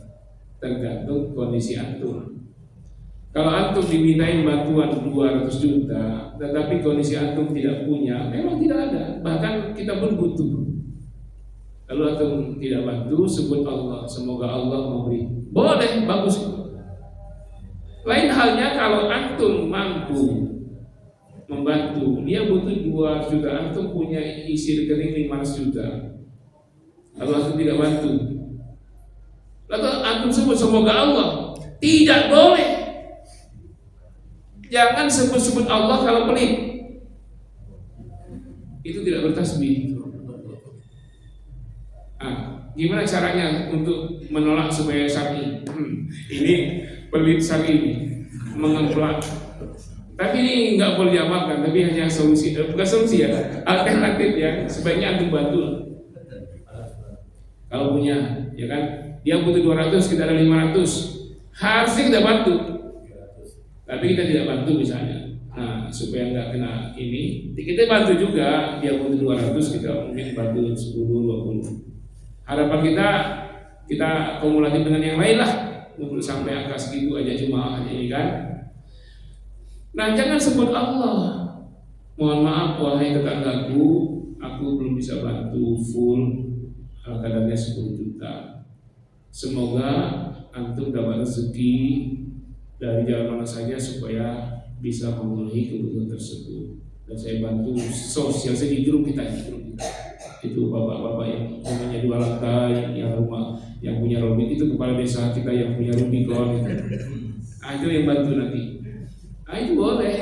tergantung kondisi antum. Kalau antum dimintain bantuan 200 juta, tetapi kondisi antum tidak punya, memang tidak ada. Bahkan kita pun butuh. Lalu antum tidak bantu, sebut Allah, semoga Allah memberi. Boleh, bagus. Lain halnya kalau antum mampu membantu, dia butuh 2 juta, antum punya isi rekening 500 juta, lalu antum tidak bantu, lalu antum sebut semoga Allah. Tidak boleh. Jangan sebut-sebut Allah kalau pelit. Itu tidak bertasbih. Gimana caranya untuk menolak supaya syar'i? Ini pelit syar'i, mengemplak. Tapi ini nggak boleh diamalkan, tapi hanya solusi, bukan solusi ya, alternatif ya. Sebaiknya antum bantu. Kalau punya, ya kan, dia butuh 200, kita ada 500, harusnya kita bantu. Tapi kita tidak bantu misalnya. Nah, supaya nggak kena ini, kita bantu juga. Dia butuh 200, kita mungkin bantu 10, 20. Harapan kita kumulatif dengan yang lain lah untuk sampai angka segitu aja jemaah ini kan. Nah, jangan sebut Allah. Mohon maaf wahai tetanggaku, aku belum bisa bantu full, kadarnya 10 juta. Semoga antum dapat rezeki dari jalan mana saja supaya bisa memenuhi kebutuhan tersebut. Dan saya bantu sosial, saya di grup kita. Itu bapak-bapak yang punya 2 lantai, yang rumah, yang punya Robin, itu kepala desa kita yang punya Rubicon itu. Itu yang bantu nanti. Itu boleh.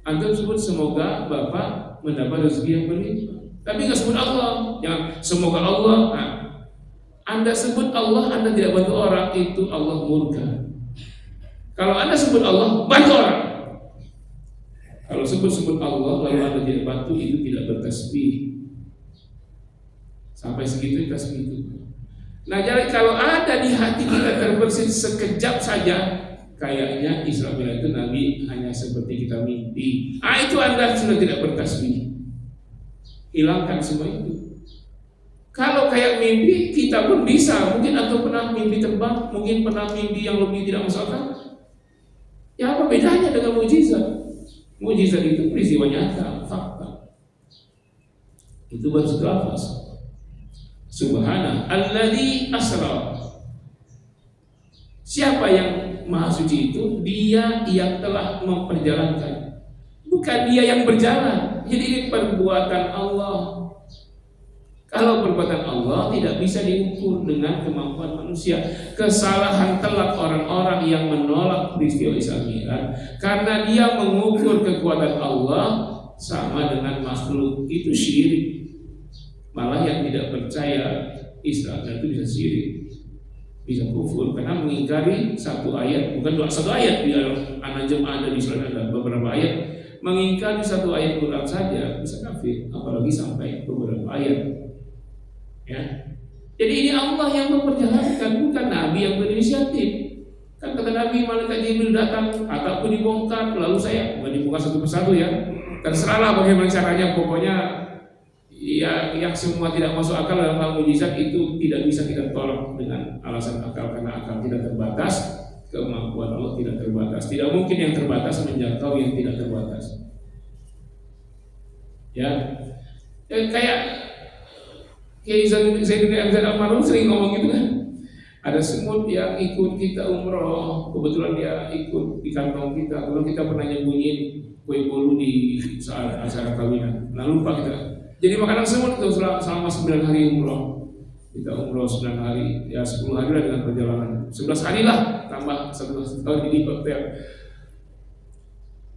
Antum sebut semoga bapak mendapat rezeki yang berlimpah. Tapi nggak sebut Allah. Jangan semoga Allah. Anda sebut Allah, Anda tidak bantu orang, itu Allah murka. Kalau Anda sebut Allah, bantu orang. Kalau sebut Allah lalu Anda tidak bantu, itu tidak bertasbih. Sampai segitu tasbih itu. Nah, jadi kalau ada di hati kita terbersit sekejap saja, kayaknya Israfil itu Nabi hanya seperti kita mimpi. Itu Anda sudah tidak bertasbih. Hilangkan semua itu. Kalau kayak mimpi, kita pun bisa. Mungkin atau pernah mimpi terbang, mungkin pernah mimpi yang lebih tidak masuk akal. Ya, apa bedanya dengan mukjizat? Mukjizat itu peristiwa nyata, fakta. Itu baru lafaz. Subhana alladzi asra. Siapa yang maha suci itu? Dia yang telah memperjalankan, bukan dia yang berjalan. Jadi ini perbuatan Allah. Kalau perbuatan Allah tidak bisa diukur dengan kemampuan manusia. Kesalahan telak orang-orang yang menolak peristiwa Isra Mi'raj karena dia mengukur kekuatan Allah sama dengan makhluk, itu syirik. Malah yang tidak percaya Isra itu bisa syirik, bisa kufur karena mengingkari satu ayat, bukan satu ayat di An-Najm ada di Isra ada beberapa ayat, mengingkari satu ayat Quran saja bisa kafir, apalagi sampai beberapa ayat. Ya, jadi ini Allah yang memperjalankan, bukan Nabi yang berinisiatif. Kan kata Nabi, malaikat Jibril datang, atapku dibongkar, lalu saya dibongkar satu persatu ya. Terserahlah bagaimana caranya, pokoknya ya, yang semua tidak masuk akal dalam hal mukjizat itu tidak bisa kita tolak dengan alasan akal, karena akal tidak terbatas, kemampuan Allah tidak terbatas. Tidak mungkin yang terbatas menjangkau yang tidak terbatas. Ya kayak Kiai Zainuddin MZ Almarhum sering ngomong gitu kan. Ada semut yang ikut kita umroh, kebetulan dia ikut di kantong kita. Kalau kita pernah nyembunyiin kue bolu di saat acara kawinan, nah lupa kita. Jadi makanan semut itu selama 9 hari umroh. Kita umroh 9 hari, ya 10 hari lah dengan perjalanan. 11 hari lah, tambah 11 tahun di hotel.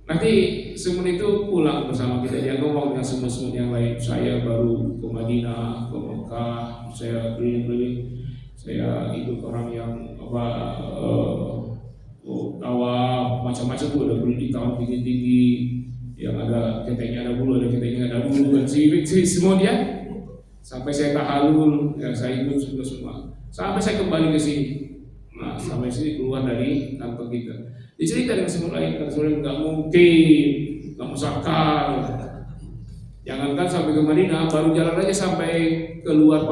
Nanti semut itu pulang bersama kita, dia ngomong dengan semut-semut yang lain. Saya baru ke Madinah, ke Mekah, saya keliling-keliling, saya ikut orang yang tawaf, macam-macam tuh, ada beli di tahun tinggi-tinggi, yang ada keteknya ada bulu, ada keteknya ada bulu, dan semua dia. Sampai saya tahalul, ya saya ikut semua. Sampai saya kembali ke sini. Nah, sampai sini keluar dari kantor kita. Dicerita dengan semua lain, kata semua nggak mungkin, nggak masuk akal. Jangankan sampai ke Madinah, baru jalan aja sampai keluar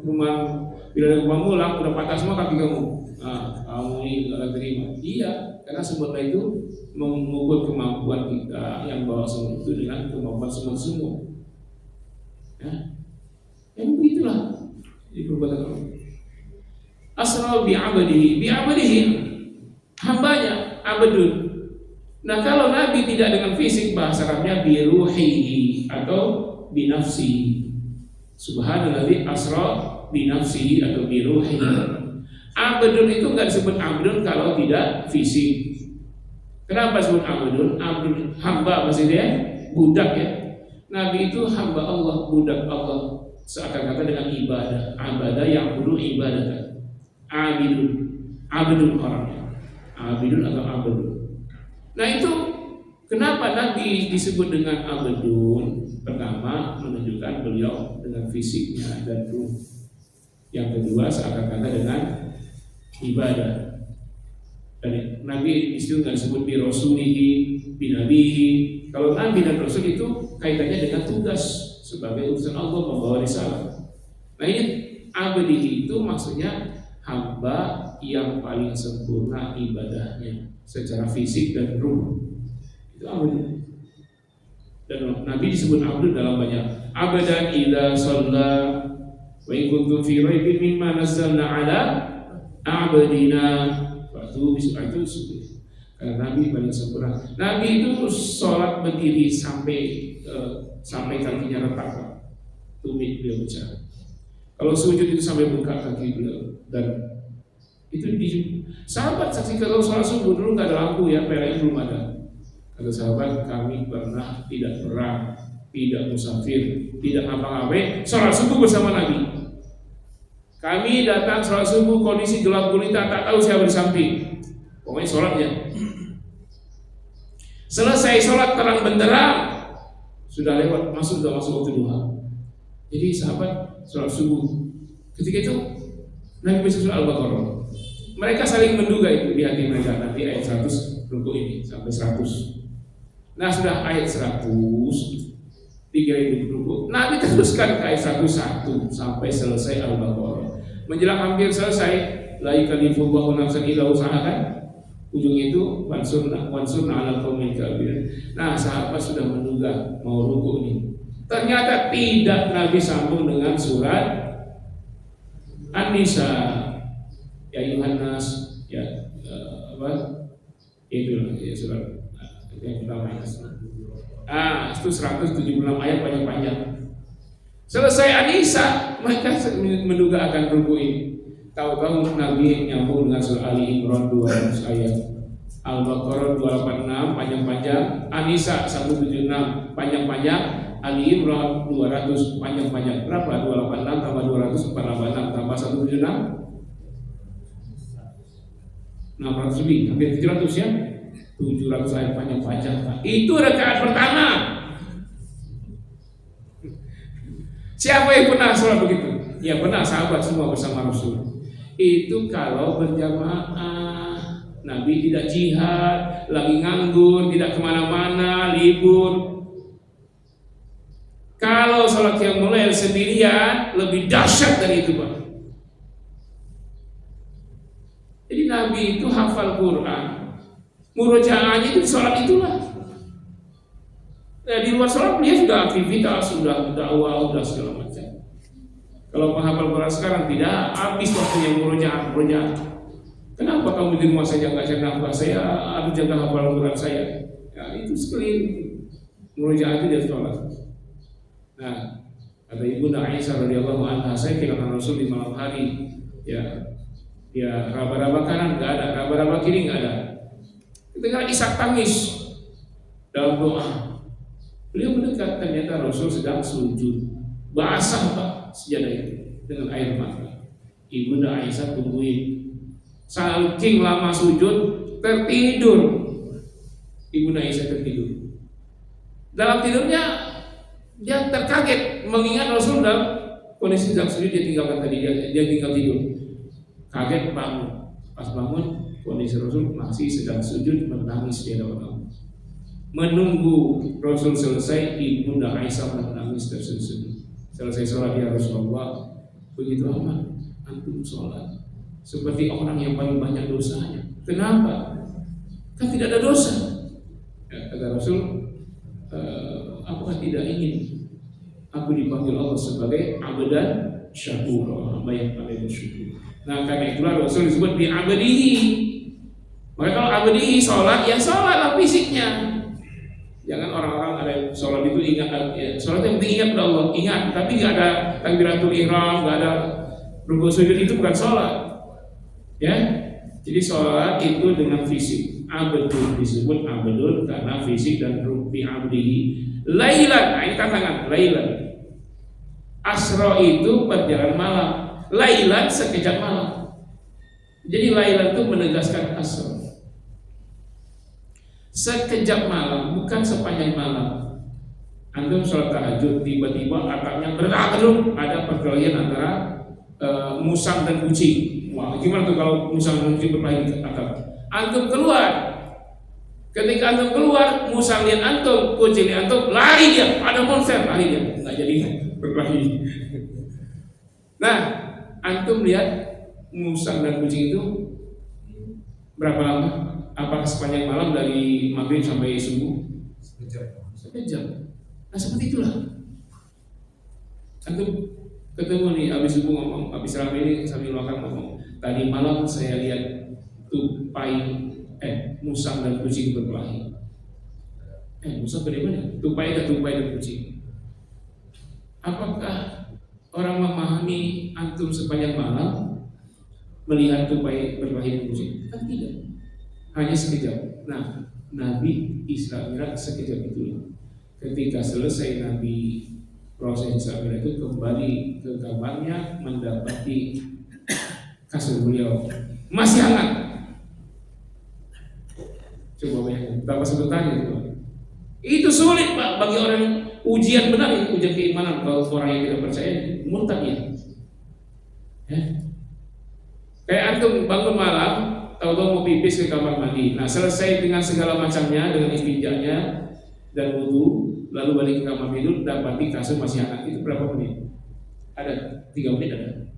rumah, bila ada rumah mulang, udah patah semua kaki kamu. Nah, kamu ini nggak terima. Iya, karena semua itu mengukur kemampuan kita yang bawa semua itu dengan kemampuan semua. Ya. Yang begitulah di perbuatan Allah. Asra bi'abadihi hambanya abadun. Nah, kalau Nabi tidak dengan fisik, bahasa Arabnya biruhihi atau binafsihi. Subhanalladzi asra binafsihi atau biruhihi. Abadun itu enggak disebut abdun kalau tidak fisik. Kenapa disebut abdun? Abdun hamba maksudnya budak ya. Nabi itu hamba Allah, budak Allah. Seakan kata dengan ibadah, abadah yang perlu ibadah. Abidun orangnya, abidun atau abidun. Nah itu kenapa Nabi disebut dengan abidun? Pertama menunjukkan beliau dengan fisiknya dan ruh. Yang kedua seakan kata dengan ibadah. Dan Nabi disebut bi rasulihi, bi nabihi. Kalau Nabi dan Rasul itu kaitannya dengan tugas sebagai utusan Allah membawa risalah. Nah ini abdihi itu maksudnya hamba yang paling sempurna ibadahnya secara fisik dan ruh. Itu abdi. Dan Nabi disebut abdi dalam banyak. Abadan idza shalla wa in kuntum fi raibin mimma nazzalna ala abdina. Waktu itu karena Nabi paling sempurna. Nabi itu sholat berdiri sampai kakinya retak, tumit beliau bicara. Kalau sujud itu sampai bengkak kaki beliau. Dan itu sahabat saksi kalau sholat subuh dulu nggak ada lampu ya, PLN belum ada. Kata sahabat, kami pernah tidak perang, tidak musafir, tidak ngapa-ngapain, sholat subuh bersama Nabi. Kami datang sholat subuh kondisi gelap gulita, tak tahu siapa di samping. Pokoknya sholatnya. Selesai sholat terang benderang, sudah lewat, masuk waktu duha. Jadi sahabat sholat subuh. Ketika itu Nabi baca surah Al-Baqarah. Mereka saling menduga itu di hati mereka. Nanti ayat 100 rukuk ini sampai 100. Nah sudah ayat 100 tiga itu rukuk. Nabi teruskan ke ayat 101 sampai selesai Al-Baqarah. Menjelang hampir selesai, la yukallifullahu nafsan illa wus'aha kan? Ujung itu wansurna ala qaumil kafirin. Nah, sahabat sudah menduga mau rukuk nih. Ternyata tidak, Nabi sambung dengan surat An-Nisa. Ya Yohanes, ya itu ya surat yang pertama. Itu 176 ayat panjang-panjang. Selesai An-Nisa, mereka menduga akan rukuk ini. Tahu-tahu Nabi nyambung dengan surah Ali Imran 200 ayat, Al-Baqarah 286 panjang-panjang, An-Nisa 176 panjang-panjang, Ali Imran 200 panjang-panjang. Berapa? 286 tambah 200 486 tambah 176 600 lebih, hampir 700 ya. 700 ayat panjang-panjang. Itu rakaat pertama. Siapa yang pernah sholat begitu? Ya pernah, sahabat semua bersama Rasul. Itu kalau berjamaah. Nabi tidak jihad, lagi nganggur, tidak kemana-mana, libur. Kalau sholat qiyamul lail sendirian lebih dahsyat dari itu, Pak. Jadi Nabi itu hafal Quran, murojaahnya itu sholat itulah. Nah, di luar sholat dia sudah aktivitas, sudah dakwah, sudah segala macam. Kalau penghafal Quran sekarang tidak habis waktunya murojaah. Kenapa kamu di rumah saja nggak jaga nafas saya, harus jaga hafal Quran saya? Ya itu sekali murojaah itu dia sholat. Nah, Kata Ibunda Aisyah radhiyallahu anha, saya kehilangan Rasul di malam hari. Ya, raba-raba kanan nggak ada, raba-raba kiri nggak ada. Ketika isak tangis dalam doa, beliau mendekat, ternyata Rasul sedang sujud, basah Pak sejadah itu dengan air mata. Ibunda Aisyah tungguin, saking lama sujud tertidur. Ibunda Aisyah tertidur. Dalam tidurnya dia terkaget mengingat Rasul dalam kondisi sedang sujud, dia tinggalkan tadi, dia tinggal tidur. Kaget bangun, pas bangun kondisi Rasul masih sedang sujud menangis di hadapan Allah. Menunggu Rasul selesai, Ibunda Aisyah menangis terseduh-seduh. Selesai sholat, ya Rasulullah, begitu amat antum sholat seperti orang yang paling banyak dosanya. Kenapa? Kan tidak ada dosa. Ya, kata Rasul, apakah tidak ingin aku dipanggil Allah sebagai abdan syakur, hamba yang paling bersyukur. Nah, karena itulah Rasul disebut bi abdihi. Maka kalau abdihi sholat, ya sholatlah fisiknya. Jangan orang-orang ada yang sholat itu ingat, ya, sholat yang penting ingat pada Allah, ingat, tapi nggak ada takbiratul ihram, nggak ada rukuk sujud, itu bukan sholat. Ya, jadi sholat itu dengan fisik. Abdul disebut abdul karena fisik dan rupi abdihi. Lailan, nah ini tantangan, lailan. Asro itu perjalanan malam, lailan sekejap malam. Jadi lailan itu menegaskan asro. Sekejap malam, bukan sepanjang malam. Antum sholat tahajud, tiba-tiba atapnya bergerak, ada perkelahian antara musang dan kucing. Wah, gimana tuh kalau musang dan kucing berkelahi di atap? Antum keluar. Ketika antum keluar, musang lihat antum, kucing lihat antum, lari dia, ada monster, lari dia, nggak jadi berkelahi. Nah, antum lihat musang dan kucing itu berapa lama? Apakah sepanjang malam dari maghrib sampai subuh? Sekejap. Nah, seperti itulah. Antum ketemu nih, habis subuh ngomong, habis ramai ini sambil makan ngomong. Tadi malam saya lihat tupai musang dan kucing berkelahi. Musang dari mana? Tupai dan kucing. Apakah orang memahami antum sepanjang malam melihat tupai berkelahi dan kucing? Kan tidak. Hanya sekejap. Nah, Nabi Isra Mi'raj sekejap itu. Ketika selesai Nabi proses Isra Mi'raj itu kembali ke kamarnya, mendapati kasur beliau masih hangat. Coba bayangkan, betapa sebentarnya itu. Itu sulit Pak bagi orang ujian benar, ujian keimanan. Kalau orang yang tidak percaya murtad ya. Kayak antum bangun malam, tahu-tahu mau pipis ke kamar mandi. Nah, selesai dengan segala macamnya, dengan istinjanya dan wudu, lalu balik ke kamar tidur, dapati kasur masih hangat. Itu berapa menit? Ada 3 menit ada.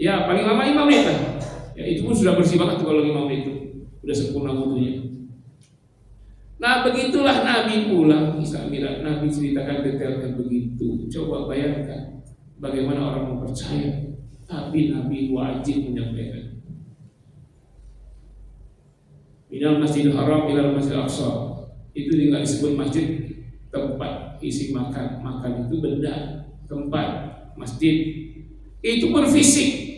Ya, paling lama 5 menit kan. Ya, itu pun sudah bersih banget tuh kalau 5 menit itu. Udah sempurna wudunya. Nah, begitulah Nabi pulang Isra Mi'raj. Nabi ceritakan detailnya begitu. Coba bayangkan bagaimana orang mau percaya, tapi Nabi wajib menyampaikan. Minal Masjidil Haram ilal Masjidil Aqsa. Itu tidak disebut masjid tempat isi makan. Makan itu benda, tempat, masjid. Itu pun fisik.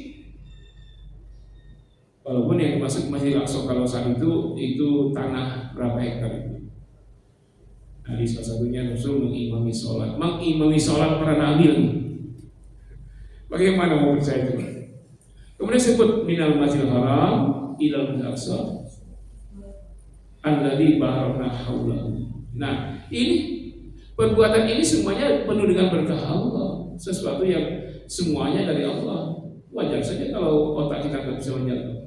Walaupun yang dimaksud Masjidil Aqsa kalau saat itu tanah berapa hektar itu. Nah, di salah satunya Rasul mengimami sholat para nabi. Bagaimana mau percaya itu? Kemudian sebut minal Masjidil Haram ilal Masjidil Aqsa alladzi barakna haulahu. Nah, ini perbuatan ini semuanya penuh dengan berkah Allah, sesuatu yang semuanya dari Allah. Wajar saja kalau otak kita nggak bisa menjawab.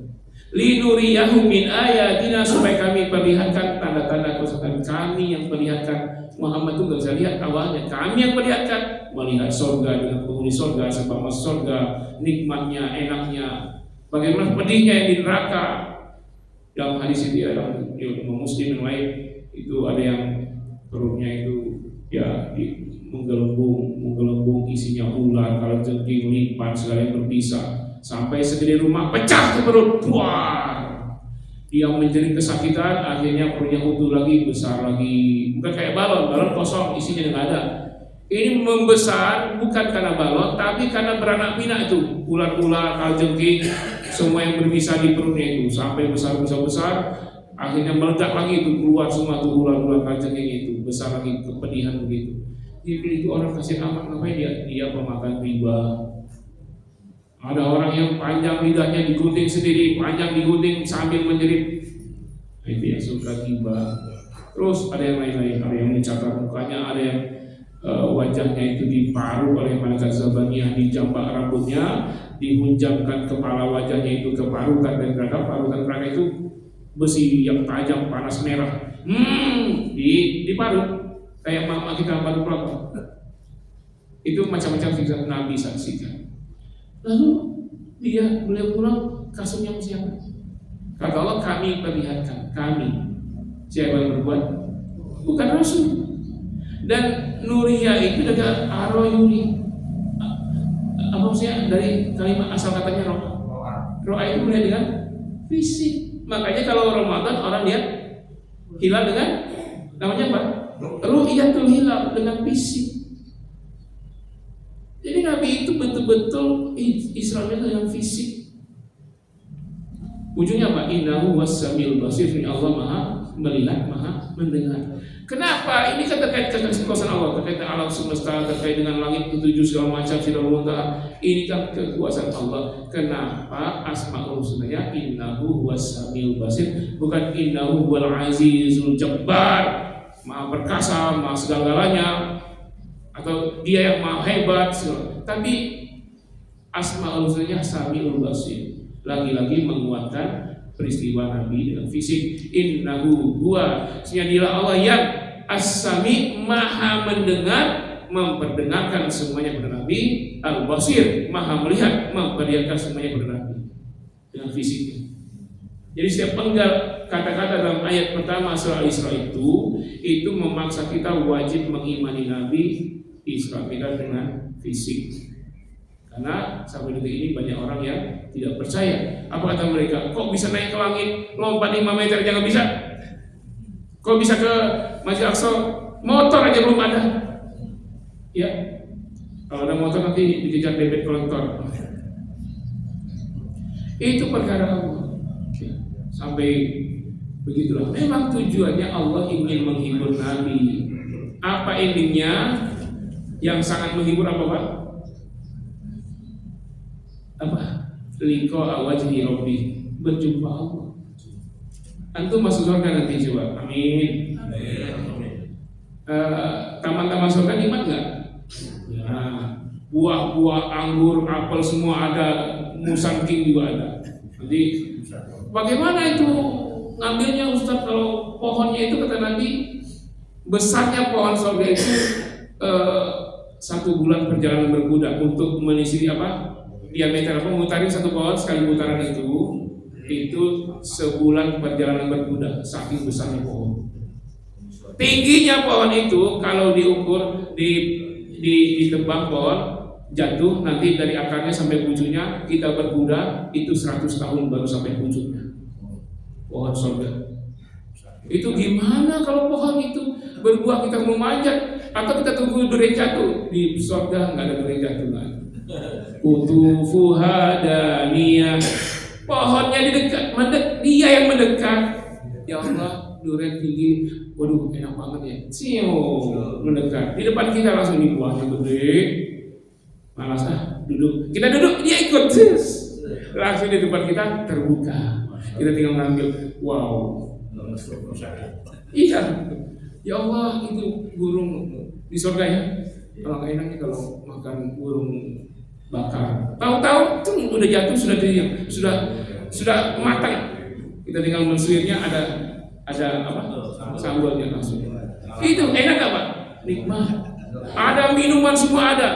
Linuriyahu min ayatina, supaya kami perlihatkan tanda-tanda kebesaran kami, yang perlihatkan Muhammad itu nggak bisa lihat awalnya, kami yang perlihatkan, melihat surga dengan penghuni surga, sebab masuk surga, nikmatnya, enaknya, bagaimana pedihnya yang di neraka. Dalam hadis itu ya, dalam Muslim yang lain itu ada yang perutnya itu ya menggelembung isinya ular, kalau jengking, lipat, segala yang berpisah. Sampai segede rumah pecah ke perut, buar. Dia menjerit kesakitan, akhirnya perutnya utuh lagi, besar lagi. Bukan kayak balon kosong, isinya nggak ada. Ini membesar bukan karena balon, tapi karena beranak pinak itu. Ular-ular, kalajengking, semua yang berbisa di perutnya itu sampai besar, akhirnya meledak lagi itu, keluar semua tuh ular-ular kalajengking itu, besar lagi, kepedihan begitu. Jadi itu orang kasih amat, namanya dia pemakan riba. Ada orang yang panjang lidahnya digunting sendiri, panjang digunting sambil menjerit. Itu yang suka riba. Terus ada yang lain-lain, ada yang mencatat mukanya, ada yang wajahnya itu diparuh oleh malaikat Zabaniyah, dijambak rambutnya, dihunjamkan kepala wajahnya itu ke parutan dan beragam. Parutan beragam itu besi yang tajam, panas merah, diparut kayak mama kita parut kelapa. Itu macam-macam siksa Nabi saksikan. Lalu beliau pulang, kasusnya siapa? Kata Allah, kami perlihatkan, kami. Siapa yang berbuat? Bukan Rasul. Dan Nuria itu dekat Aroyuri. Apa maksudnya dari kalimat asal katanya roa itu melihat dengan fisik. Makanya kalau Ramadan orang lihat hilal dengan namanya apa? Ru'yatul hilal dengan fisik. Jadi Nabi itu betul-betul Israel dengan fisik. Ujungnya apa? Innahu was-samiul basir. Allah Maha melihat, Maha mendengar. Kenapa? Ini kan terkait dengan kekuasaan Allah, terkait dengan alam semesta, terkait dengan langit ketujuh segala macam, Sidratul Muntaha. Ini kan kekuasaan Allah. Kenapa Asmaul Husnanya innahu was-samiul basir, bukan innahu wal azizul jabbar, Maha perkasa, Maha segala-galanya, atau dia yang Maha hebat, tapi Asmaul Husnanya Samiul Basir. Lagi-lagi menguatkan peristiwa Nabi dengan fisik. Innahu huwa, dialah Allah yang As-Sami, Maha mendengar, memperdengarkan semuanya kepada Nabi. Al-Basir, Maha melihat, memperlihatkan semuanya kepada Nabi dengan fisiknya. Jadi setiap penggal kata-kata dalam ayat pertama surah Isra itu memaksa kita wajib mengimani Nabi Isra kita dengan fisik. Karena sampai detik ini banyak orang yang tidak percaya. Apa kata mereka? Kok bisa naik ke langit, lompat 5 meter aja nggak bisa? Kok bisa ke Masjid Aqsa? Motor aja belum ada. Ya, kalau ada motor nanti dikejar bebek kolektor. Itu perkara Allah. Sampai begitulah. Memang tujuannya Allah ingin menghibur Nabi. Apa endingnya? Yang sangat menghibur apa Pak? Apa? Liqa wajhi Rabbi, berjumpa Allah. Antum masuk surga nanti coba. Amin. Taman-taman surga nikmat nggak? Ya. Buah-buah, anggur, apel semua ada, musang king juga ada. Nanti bagaimana itu ngambilnya Ustaz? Kalau pohonnya itu kata Nabi, besarnya pohon surga itu 1 bulan perjalanan berkuda untuk menyisiri apa? Diameter apa? Mutarin 1 pohon sekali putaran itu sebulan perjalanan berkuda, saking besarnya pohon. Tingginya pohon itu kalau diukur ditebang pohon jatuh nanti dari akarnya sampai pucuknya kita berkuda itu 100 tahun baru sampai pucuknya. Pohon surga. Itu gimana kalau pohon itu berbuah kita mau manjat atau kita tunggu durian jatuh? Di surga nggak ada durian jatuh kan? Kutufuha daniyah, pohonnya di dekat, dia yang mendekat. Ya Allah, durian tinggi, waduh enak banget ya. Mendekat di depan kita langsung dibuahnya gede. Malas duduk, kita duduk dia ikut, langsung di depan kita terbuka. Kita tinggal ngambil, wow. Iya, ya Allah itu burung di surga ya. Kalau enaknya kalau makan burung bakar, tahu-tahu tuh udah jatuh, sudah matang. Kita tinggal mensuirnya, ada apa? Sambalnya langsung. Itu enak gak Pak? Nikmat. Ada minuman semua ada.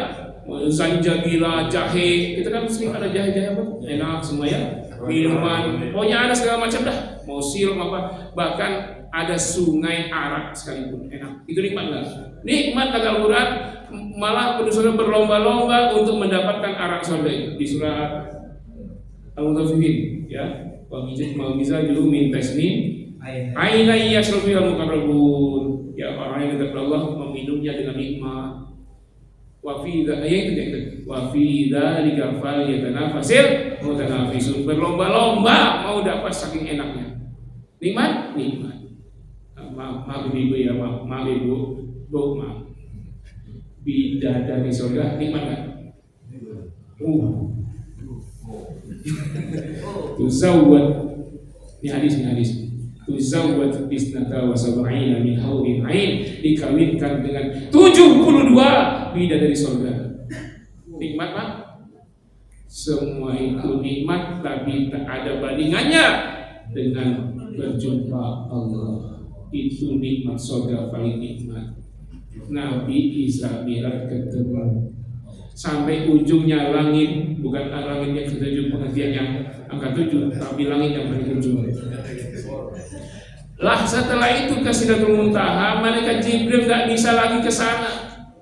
Zanjabila, jahe. Kita kan sering ada jahe-jahe apa? Enak semua ya. Minuman, pokoknya ada segala macam dah. Mau sirup apa? Bahkan ada sungai arak sekalipun enak. Itu nikmat nggak? Nikmat kata Al-Quran. Malah penduduk berlomba-lomba untuk mendapatkan arak surga itu di surat Al-Mutaffifin ya. Wa bisa dulu mintasni aina yashrabul muqarrabun. Ya, orang yang dekat Allah meminumnya dengan nikmat. Wa fi dzalika falyatanafasil mutanafisun. Berlomba-lomba mau dapat saking enaknya. Nikmat. Maaf ibu ya, maaf ibu, maaf. Bidadari surga nikmat kan? Tuzawwad, ini hadis. Tuzawwad bisnata wa sab'ina min haurin ain, dikawinkan dengan 72 bidadari surga. Nikmat Pak? Semua itu nikmat, tapi tak ada bandingannya dengan berjumpa Allah. Itu nikmat surga paling nikmat. Nabi Isra Mi'raj ketemu sampai ujungnya langit, bukan langit yang ketujuh pengertiannya angka 7, tapi langit yang paling ujung. Lah setelah itu ke Sidratul Muntaha, malaikat Jibril tidak bisa lagi ke sana.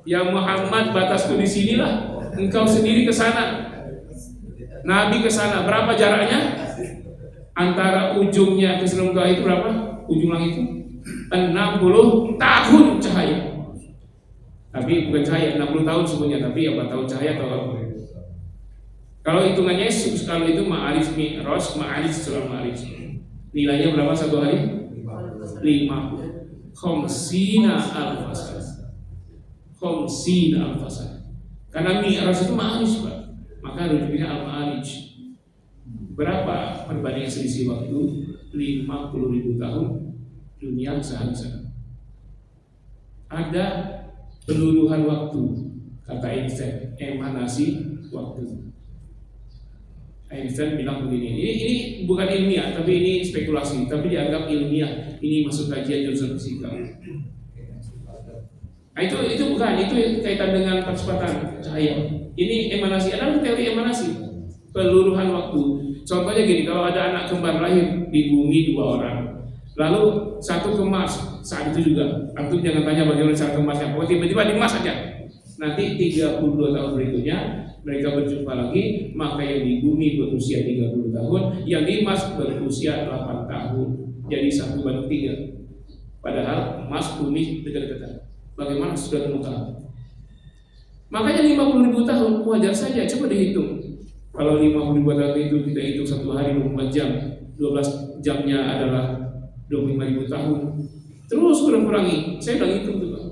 Ya Muhammad, batasku di sinilah, engkau sendiri ke sana. Nabi ke sana, berapa jaraknya? Antara ujungnya ke Sidratul Muntaha itu berapa? Ujung langit itu 60 tahun cahaya. Tapi bukan cahaya 60 tahun semuanya, tapi apa tahun cahaya atau apa? Kalau hitungannya kalau itu ma'arij mi'raj, ma'arij setelah ma'arij. Nilainya berapa satu hari? 50 khamsina alfasana. Karena mi'raj itu ma'arij Pak, maka rujuknya al-ma'arij. Berapa perbandingan selisih waktu? 50.000 tahun dunia sehari-hari. Ada peluluhan waktu, kata Einstein, emanasi waktu. Einstein bilang begini, ini bukan ilmiah, tapi ini spekulasi, tapi dianggap ilmiah. Ini masuk kajian jurusan fisika. Nah, itu bukan, itu kaitan dengan percepatan cahaya. Ini emanasi, ada teori emanasi, peluluhan waktu. Contohnya gini, kalau ada anak kembar lahir di bumi 2 orang, lalu satu ke Mars, saat itu juga, antum jangan tanya bagaimana cara ke Marsnya, pokoknya tiba-tiba di Mars saja. Nanti 32 tahun berikutnya mereka berjumpa lagi, maka yang di bumi berusia 30 tahun, yang di Mars berusia 8 tahun. Jadi 1/3. Padahal Mars bumi dekat-dekatan. Bagaimana sudah temukan? Makanya 50.000 tahun wajar saja, coba dihitung. Kalau 50.000 tahun itu kita hitung 1 hari 24 jam, 12 jamnya adalah 25.000 tahun. Terus kurangi, saya udah hitung tuh Pak.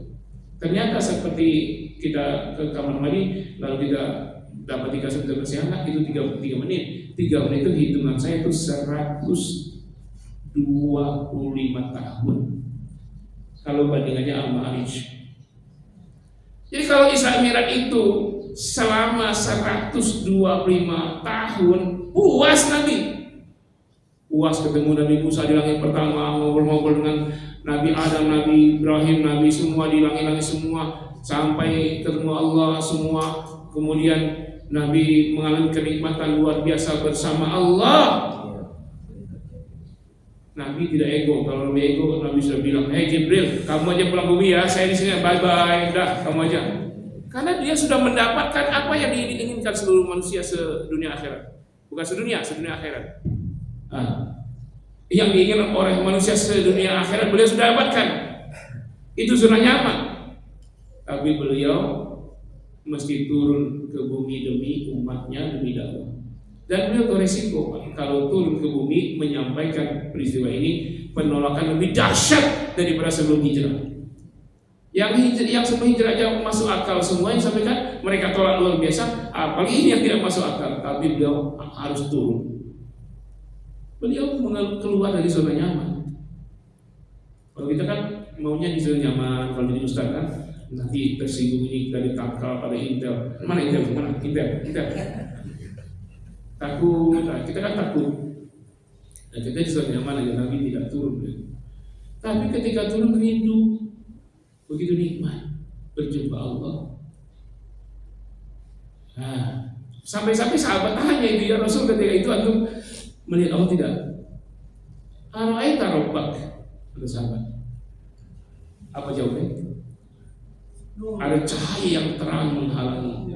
Ternyata seperti kita ke kamar mandi, lalu kita dapat dikasih bersih hangat, itu 3 menit. 3 menit itu hitungan saya itu 125 tahun. Kalau bandingannya al-ma'arij. Jadi kalau Isra Mi'raj itu selama 125 tahun, puas Nabi. Puas ketemu Nabi Musa di langit pertama, ngobrol-ngobrol dengan Nabi Adam, Nabi Ibrahim, Nabi semua di langit-langit semua, sampai ketemu Allah semua. Kemudian Nabi mengalami kenikmatan luar biasa bersama Allah. Nabi tidak ego. Kalau Nabi ego, Nabi sudah bilang, "Hey Jibril, kamu aja pulang bumi ya, saya di sini, bye bye, dah kamu aja." Karena dia sudah mendapatkan apa yang diinginkan seluruh manusia sedunia akhirat, bukan sedunia akhirat. Yang diinginkan oleh manusia sedunia akhirat beliau sudah dapatkan. Itu zona nyaman. Tapi beliau mesti turun ke bumi demi umatnya, demi dakwah. Dan beliau beresiko kalau turun ke bumi menyampaikan peristiwa ini, penolakan lebih dahsyat daripada sebelum hijrah. Yang sebelum hijrah aja masuk akal semua yang disampaikan, mereka tolak luar biasa. Apalagi ini yang tidak masuk akal, tapi beliau harus turun. Beliau keluar dari zona nyaman. Kalau kita kan maunya di zona nyaman, kalau jadi ustaz kan nanti tersinggung ini dari tangkal pada Intel. Mana Intel? Intel. Takut, kita kan takut. Dan kita di zona nyaman aja, Nabi tidak turun. Tapi ketika turun rindu, begitu nikmat berjumpa Allah. Sampai-sampai sahabat tanya itu, ya Rasul, ketika itu antum melihat Allah tidak? Ara'aita rabbak, kata sahabat. Apa jawabnya? Ada cahaya yang terang menghalangi.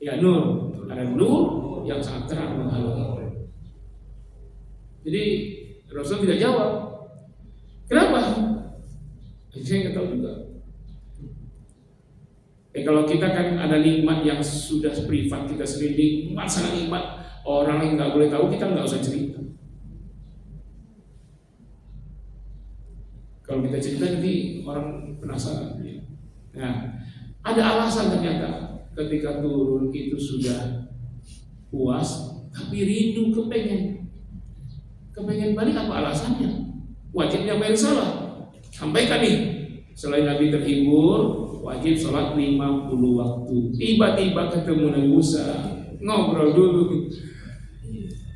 Ya nur, ada nur yang sangat terang menghalangi. Jadi Rasul tidak jawab. Kenapa? Saya nggak tahu juga. Kalau kita kan ada nikmat yang sudah privat, kita sendiri nikmat, sangat nikmat, orang yang nggak boleh tahu, kita nggak usah cerita. Kalau kita cerita nanti orang penasaran. Nah, ada alasan ternyata ketika turun itu sudah puas, tapi rindu kepengen balik. Apa alasannya? Wajibnya bayar salah. Sampaikan nih, selain Nabi terhibur, wajib sholat 50 waktu. Tiba-tiba ketemu Nabi Musa, ngobrol dulu.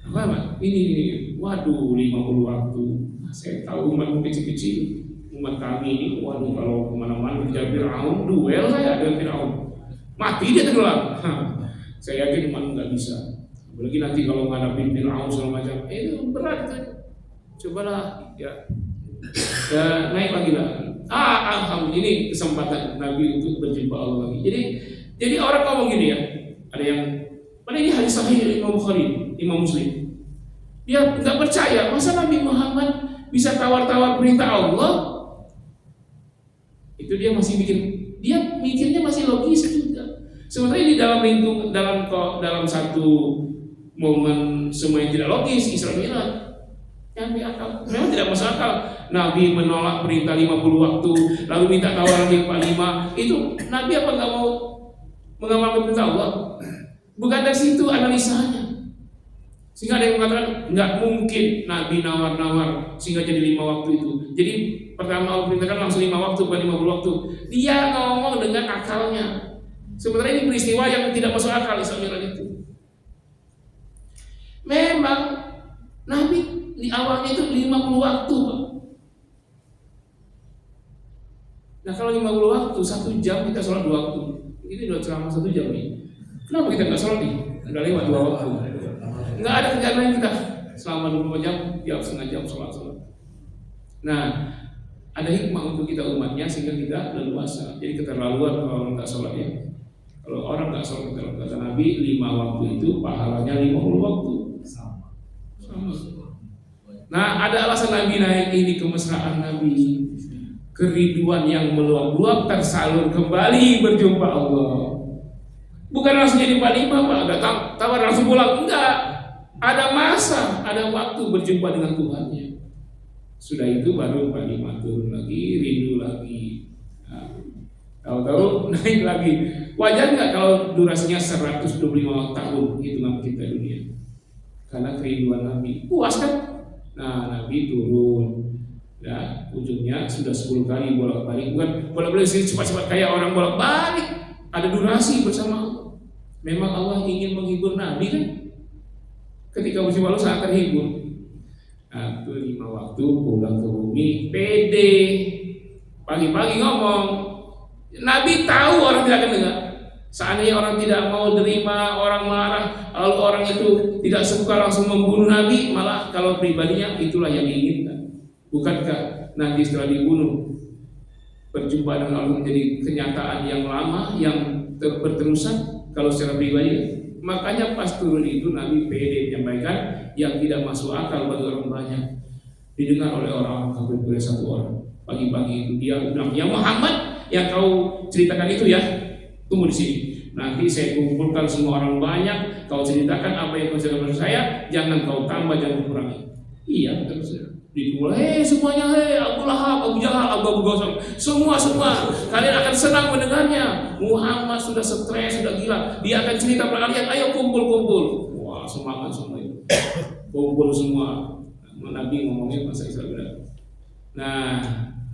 Apa? Ini, waduh 50 waktu. Saya tahu umat kecil-kecil, umat kami ini, waduh kalau kemana-mana kejar Fir'aun, duel saya dengan Fir'aun, mati dia tenggelam. Saya yakin umat nggak bisa. Apalagi nanti kalau ngadapin Fir'aun segala macam, itu berat kan. Cobalah ya naik lagi lah. Alhamdulillah, ini kesempatan Nabi untuk berjumpa Allah lagi. Jadi orang ngomong gini ya, ada yang, mana ini hadis sahih Imam Bukhari, Imam Muslim. Dia nggak percaya masa Nabi Muhammad bisa tawar-tawar perintah Allah. Itu dia masih dia mikirnya masih logis juga. Sebenarnya ini dalam satu momen semua yang tidak logis, Isra Mi'raj. Yang akal, memang tidak masuk akal. Nabi menolak perintah 50 waktu, lalu minta tawaran 45. Itu Nabi apa nggak mau mengamalkan perintah Allah? Bukan dari situ analisanya. Sehingga ada yang mengatakan nggak mungkin Nabi nawar-nawar sehingga jadi 5 waktu itu. Jadi pertama Allah perintahkan langsung 5 waktu, bukan 50 waktu. Dia ngomong dengan akalnya. Sebenarnya ini peristiwa yang tidak masuk akal Isra Mi'raj itu. Memang Nabi di awalnya itu 50 waktu, Pak. Nah kalau 50 waktu, 1 jam kita sholat 2 waktu. Ini udah ceramah 1 jam nih. Kenapa kita nggak sholat nih? Udah lewat 2 waktu. Nggak ada kerjaan lain kita. Selama 24 jam, tiap setengah jam sholat. Nah, ada hikmah untuk kita umatnya sehingga kita leluasa. Jadi keterlaluan kalau orang nggak sholat ya. Kalau orang nggak sholat, kata Nabi 5 waktu itu pahalanya 50 waktu. Sama. Nah, ada alasan Nabi naik ini, kemesraan Nabi, kerinduan yang meluap-luap tersalur kembali berjumpa Allah. Bukan langsung jadi 45, Pak, datang tawar langsung pulang, enggak. Ada masa, ada waktu berjumpa dengan Tuhannya. Sudah itu baru 45 turun lagi, rindu lagi. Nah, tahu-tahu naik lagi. Wajar nggak kalau durasinya 125 tahun hitungan kita dunia? Karena kerinduan Nabi. Puas kan? Nah, Nabi turun, ya ujungnya sudah 10 kali bolak-balik. Bukan bolak-balik cepat-cepat kayak orang bolak-balik. Ada durasi bersama Allah. Memang Allah ingin menghibur Nabi kan? Ketika bersama Allah sangat terhibur. Nah, itu 5 waktu pulang ke bumi, pede. Pagi-pagi ngomong. Nabi tahu orang tidak akan dengar. Seandainya orang tidak mau terima, orang marah, lalu orang itu tidak suka langsung membunuh Nabi, malah kalau pribadinya itulah yang diinginkan. Bukankah nanti setelah dibunuh berjumpa dengan Allah menjadi kenyataan yang lama, yang berterusan kalau secara pribadi? Makanya pas turun itu Nabi pede menyampaikan yang tidak masuk akal bagi orang banyak, didengar oleh orang kafir oleh 1 orang. Pagi-pagi itu dia bilang, ya Muhammad, yang kau ceritakan itu ya, tunggu di sini. Nanti saya kumpulkan semua orang banyak, kau ceritakan apa yang kau ceritakan kepada saya, jangan kau tambah, jangan kurangi. Iya, betul. Dikumpul, semuanya, Abu Lahab, Abu Jahal, Abu Gosong, semua kalian akan senang mendengarnya. Muhammad sudah stres, sudah gila. Dia akan cerita pada kalian, ayo kumpul. Wah, semangat semua itu. Kumpul semua. Nabi ngomongin masa Isra Mi'raj. Nah,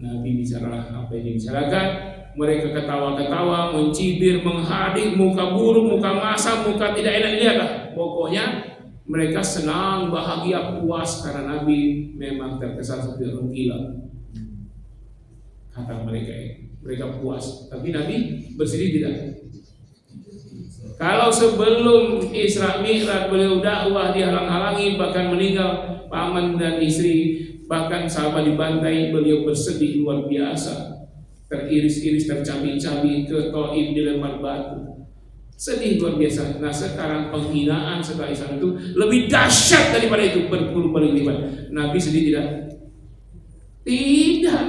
Nabi bicara apa yang dibicarakan. Mereka ketawa-ketawa, mencibir, menghadik, muka buruk, muka masam, muka tidak enak dilihat lah. Pokoknya mereka senang, bahagia, puas karena Nabi memang terkesan seperti orang gila. Kata mereka puas. Tapi Nabi bersedih tidak. Kalau sebelum Isra Mi'raj beliau dakwah dihalang-halangi, bahkan meninggal paman dan istri, bahkan sahabat dibantai, beliau bersedih luar biasa. Teriris-iris, tercabik-cabik, ke Taif dilempar batu. Sedih luar biasa. Nah sekarang penghinaan setelah Isra itu lebih dahsyat daripada itu, berpuluh kali lipat. Nabi sedih tidak? Tidak.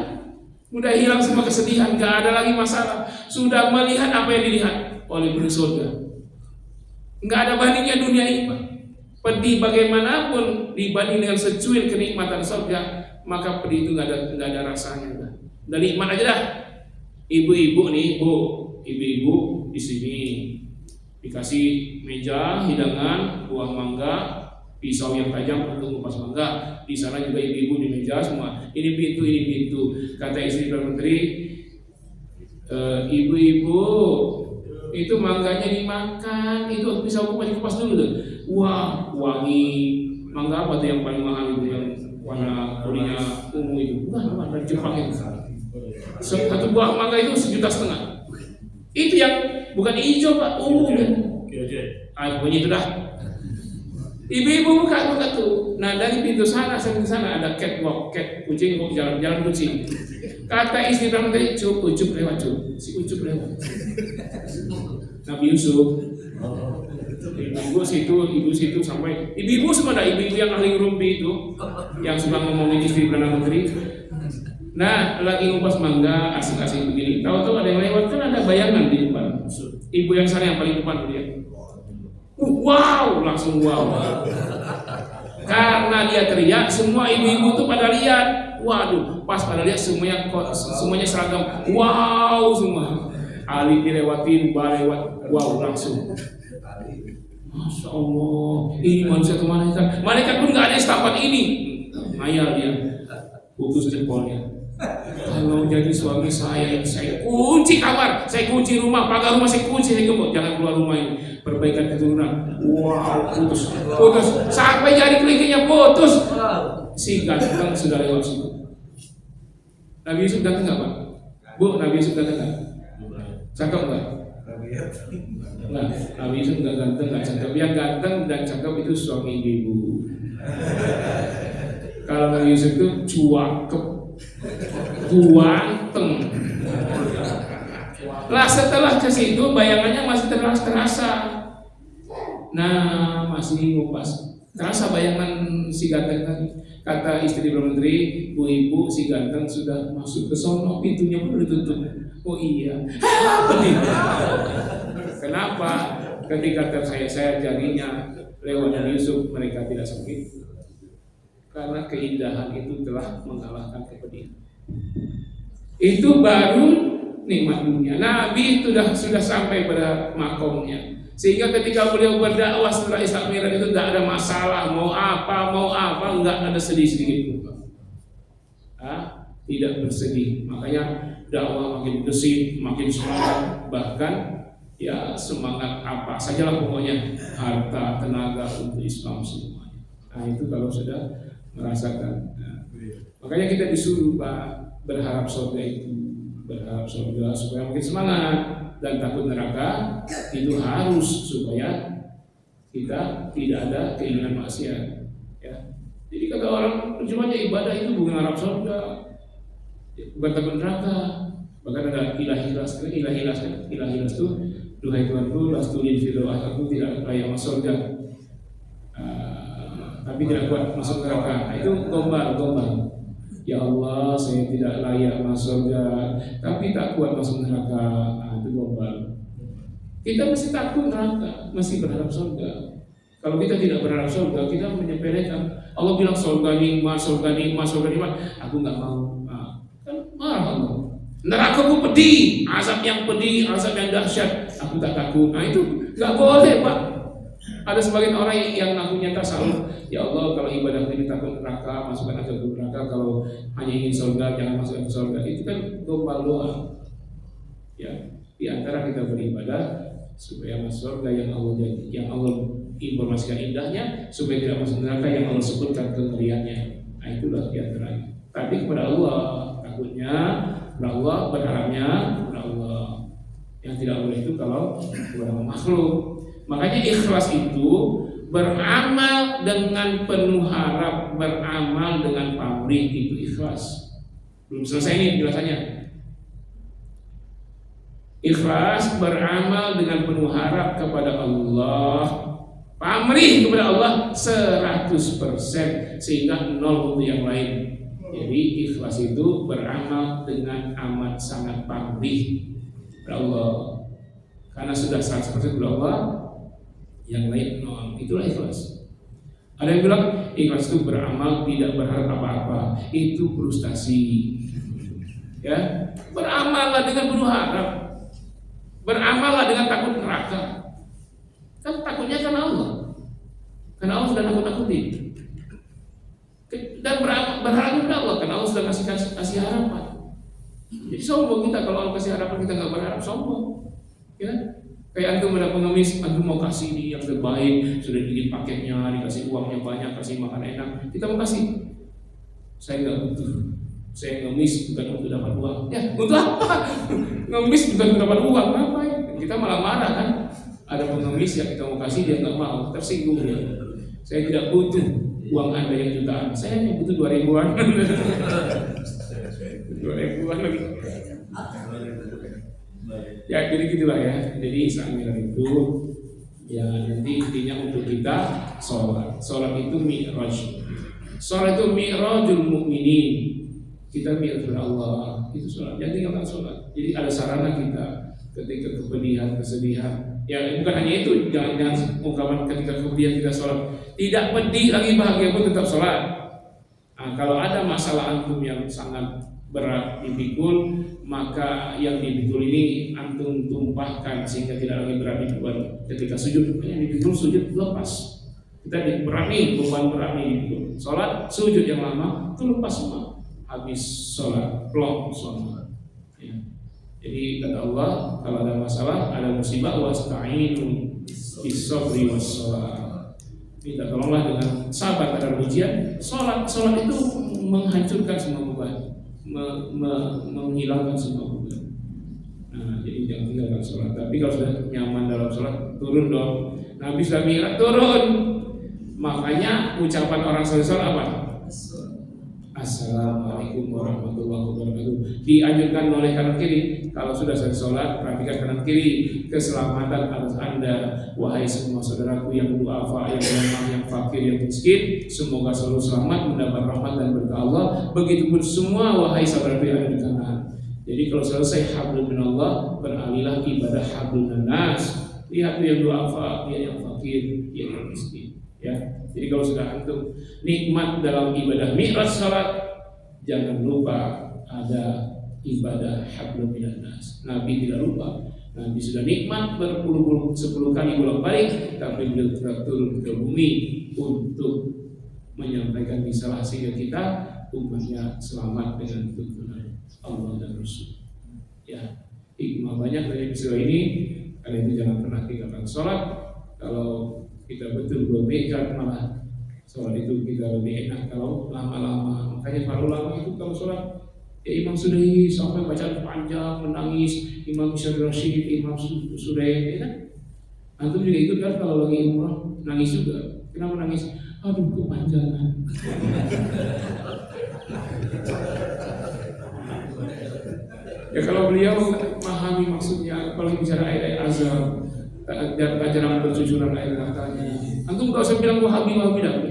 Mudah hilang semua kesedihan, gak ada lagi masalah. Sudah melihat apa yang dilihat oleh penduduk surga. Gak ada bandingnya dunia ini, Pak. Pedih bagaimanapun dibanding dengan secuil kenikmatan surga, maka pedih itu gak ada rasanya. Udah nikmat aja dah. Ibu-ibu nih, ibu-ibu di sini dikasih meja, hidangan, buah mangga, pisau yang tajam untuk ngupas mangga. Di sana juga ibu-ibu di meja semua. Ini pintu. Kata istri Perdana Menteri, ibu-ibu itu mangganya dimakan, itu pisau kupas dulu tuh. Wah, wangi. Mangga apa tuh yang paling mahal itu, yang warna kuningnya ungu itu? Wah, dari Jepang itu. Satu buah mangga itu 1,5 juta. Itu yang bukan hijau, Pak, ungu kan. Pokoknya itu dah. Ibu-ibu buka tuh. Nah, dari pintu sana sampai sana ada catwalk, kucing mau jalan kucing. Kata istri Perdana Menteri, Ucup lewat. Si Ucup lewat. Nabi Yusuf. Ibu situ sampai ibu semua ada, ibu yang ahli rumpi itu yang suka ngomongin istri Perdana Menteri. Nah, lagi ngupas mangga asik-asik begini, tahu-tahu ada yang lewat, kan ada bayangan di depan. Ibu yang sana yang paling depan dia. Wow, langsung wow. Karena dia teriak, semua ibu-ibu tuh pada lihat. Waduh, pas pada lihat semuanya seragam. Wow, semua. Ali dilewatin, lewat. Wow, langsung. Masya Allah, ini manusia ke malaikat. Malaikat pun nggak ada setapat ini. Ngayal dia, putus jempolnya. Kalau jadi suami saya kunci kamar, saya kunci rumah, pagar rumah saya kunci, saya gembok, jangan keluar rumah ini. Perbaikan keturunan. Wow, putus. Sampai jari kelingkingnya putus. Si ganteng sudah lewat situ. Nabi Yusuf ganteng nggak, Pak? Bu, Nabi Yusuf ganteng nggak? Cakep nggak? Nah, Nabi Yusuf nggak ganteng, nggak cakep. Yang ganteng dan cakep itu suami ibu. Kalau Nabi Yusuf itu ganteng. Lah setelah ke situ bayangannya masih terasa. Nah, masih ngupas. Terasa bayangan si ganteng tadi. Kata istri Perdana Menteri, Bu Ibu, si ganteng sudah masuk ke sono, pintunya pun udah ditutup. Oh iya. Kenapa? Ketika saya jarinya lewat Nabi Yusuf, mereka tidak sakit. Karena keindahan itu telah mengalahkan kepedihan. Itu baru nikmat dunia. Nabi itu sudah sampai pada makomnya. Sehingga ketika beliau berdakwah setelah Isra Mi'raj itu tidak ada masalah, mau apa, enggak ada sedih sedikit pun. Tidak bersedih. Makanya dakwah makin gesit, makin semangat, bahkan ya semangat apa sajalah pokoknya, harta, tenaga untuk Islam semuanya. Nah, itu kalau sudah merasakan. Makanya kita disuruh, Pak, berharap surga itu, berharap surga supaya makin semangat. Dan takut neraka itu harus supaya kita tidak ada keinginan maksiat. Ya. Jadi kata orang, percumanya ibadah itu bukan harap surga, bukan takut neraka. Bahkan ada ilah-ilas itu, duhai Tuhanku, lastulin fidoah, aku tidak layak masuk surga, tapi tidak kuat masuk neraka. Nah, itu gombal. Ya Allah, saya tidak layak masuk surga, tapi tak kuat masuk neraka. Nah, itu gombal. Kita mesti takut neraka, mesti berharap surga. Kalau kita tidak berharap surga, kita menyepelekan. Allah bilang surga nikmat. Aku nggak mau. Kan marah Allah. Neraka ku pedih, azab yang dahsyat. Aku tak takut. Nah, itu nggak boleh, Pak. Ada sebagian orang yang ngakunya tasawuf. Ya Allah, kalau ibadah ini takut neraka, masukkan aku ke neraka. Kalau hanya ingin surga, jangan masukkan ke surga. Itu kan gombal doang. Ya, di antara kita beribadah supaya masuk surga yang Allah informasikan indahnya, supaya tidak masuk neraka yang Allah sebutkan kengeriannya. Nah, itulah di antaranya. Tapi kepada Allah takutnya, kepada Allah berharapnya kepada Allah. Yang tidak boleh itu kalau kepada makhluk. Makanya ikhlas itu beramal dengan penuh harap, beramal dengan pamrih, itu ikhlas. Belum selesai ini penjelasannya. Ikhlas beramal dengan penuh harap kepada Allah, pamrih kepada Allah 100%, sehingga nol untuk yang lain. Jadi ikhlas itu beramal dengan amat sangat pamrih kepada Allah. Karena sudah 100% kepada Allah, yang lain non, itulah ikhlas. Ada yang bilang ikhlas itu beramal tidak berharap apa-apa, itu frustasi. Ya, beramallah dengan penuh harap, beramallah dengan takut neraka. Kan takutnya karena Allah sudah nakut-nakutin. Dan berharap kepada Allah karena Allah sudah kasih harapan. Jadi sombong kita kalau Allah kasih harapan kita nggak berharap, sombong. Ya, kayak antum ada pengemis, antum mau kasih dia yang terbaik, sudah bikin paketnya, dikasih uangnya banyak, kasih makan enak, kita mau kasih. Saya nggak butuh, saya ngemis bukan untuk dapat uang. Ya, untuk apa? Ngemis bukan untuk dapat uang, ngapain? Kita malah marah kan? Ada pengemis yang kita mau kasih dia nggak mau, tersinggung dia. Saya tidak butuh uang Anda yang jutaan, saya hanya butuh 2.000-an. 2.000-an lagi. Ya, jadi gitulah ya. Jadi Isra itu ya nanti intinya untuk kita sholat. Sholat itu mi'raj. Sholat itu mi'rajul mu'minin. Kita mi'raj kepada Allah. Itu sholat. Jadi tinggalkan sholat. Jadi ada sarana kita ketika kepedihan, kesedihan. Ya bukan hanya itu. Jangan ungkapan ketika kepedihan kita sholat. Tidak pedih lagi bahagia pun tetap sholat. Nah, kalau ada masalah antum yang sangat berat dipikul, maka yang dipikul ini antum tumpahkan sehingga tidak lagi berat dipikul. Ketika sujud, yang dipikul sujud lepas. Kita berani, beban berani dipikul. Sholat, sujud yang lama itu lepas semua. Habis sholat, plong sholat. Ya. Jadi kata Allah, kalau ada masalah, ada musibah, wasta'inu bis-sabri was-shalah. Minta tolonglah dengan sabar terhadap ujian. Sholat itu menghancurkan semua beban, menghilangkan semua beban. Nah, jadi jangan tinggalkan sholat. Tapi kalau sudah nyaman dalam sholat, turun dong. Nabi sudah mi'raj, turun. Makanya ucapan orang sholat apa? Assalamualaikum warahmatullahi wabarakatuh. Dianjurkan oleh kanan kiri. Kalau sudah selesai sholat, perhatikan kanan kiri. Keselamatan atas Anda, wahai semua saudaraku yang duafa, yang lemah, yang fakir, yang miskin. Semoga selalu selamat, mendapat rahmat dan berkah Allah. Begitupun semua wahai saudaraku yang ada di kanan. Jadi kalau selesai hablum minallah, beralihlah ibadah hablum minannas. Lihat yang duafa, dia yang fakir, dia yang miskin. Ya, jadi kalau sudah antum nikmat dalam ibadah mi'raj salat, jangan lupa ada ibadah hablum minannas. Nabi tidak lupa. Nabi sudah nikmat berpuluh-puluh 10 kali bolak-balik, tapi beliau tetap turun ke bumi untuk menyampaikan risalah sehingga kita umatnya selamat dengan tuntunan Allah dan Rasul. Ya, hikmah banyak dari peristiwa ini. Karena itu jangan pernah tinggalkan sholat. Kalau kita betul bermekat, malah sholat itu kita lebih enak kalau lama-lama. Makanya para ulama itu kalau sholat, ya Imam Sudai sampai bacaan panjang, menangis. Imam Syarif Rashid, Imam Sudai, ya kan? Antum juga ikut kan kalau lagi umrah, nangis juga. Kenapa nangis? Aduh, kepanjangan. Ya kalau beliau memahami maksudnya, kalau bicara ayat-ayat azab dan ajaran bercucuran air matanya, antum nggak usah bilang wahabi dah.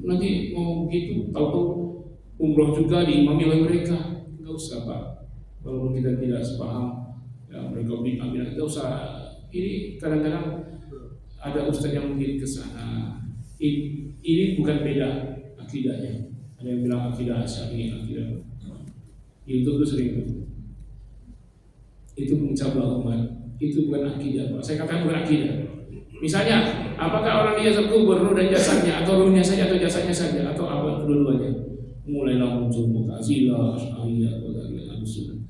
Nanti mau begitu, tahu umroh juga diimami oleh mereka, nggak usah Pak. Kalau kita tidak sepaham, ya mereka bilang nggak usah. Ini kadang-kadang ada ustaz yang mungkin ke sana. Ini bukan beda akidahnya. Ada yang bilang akidah Asy'ari, akidah. YouTube tuh sering itu mencabar umat. Itu bukan akidah, Pak. Saya katakan bukan akidah. Misalnya, apakah orang dia kubur roh dan jasadnya, atau rohnya saja atau jasadnya saja, atau apa kedua-duanya? Mulailah muncul Mu'tazilah, Asy'ariyah, atau dari Ahlussunnah.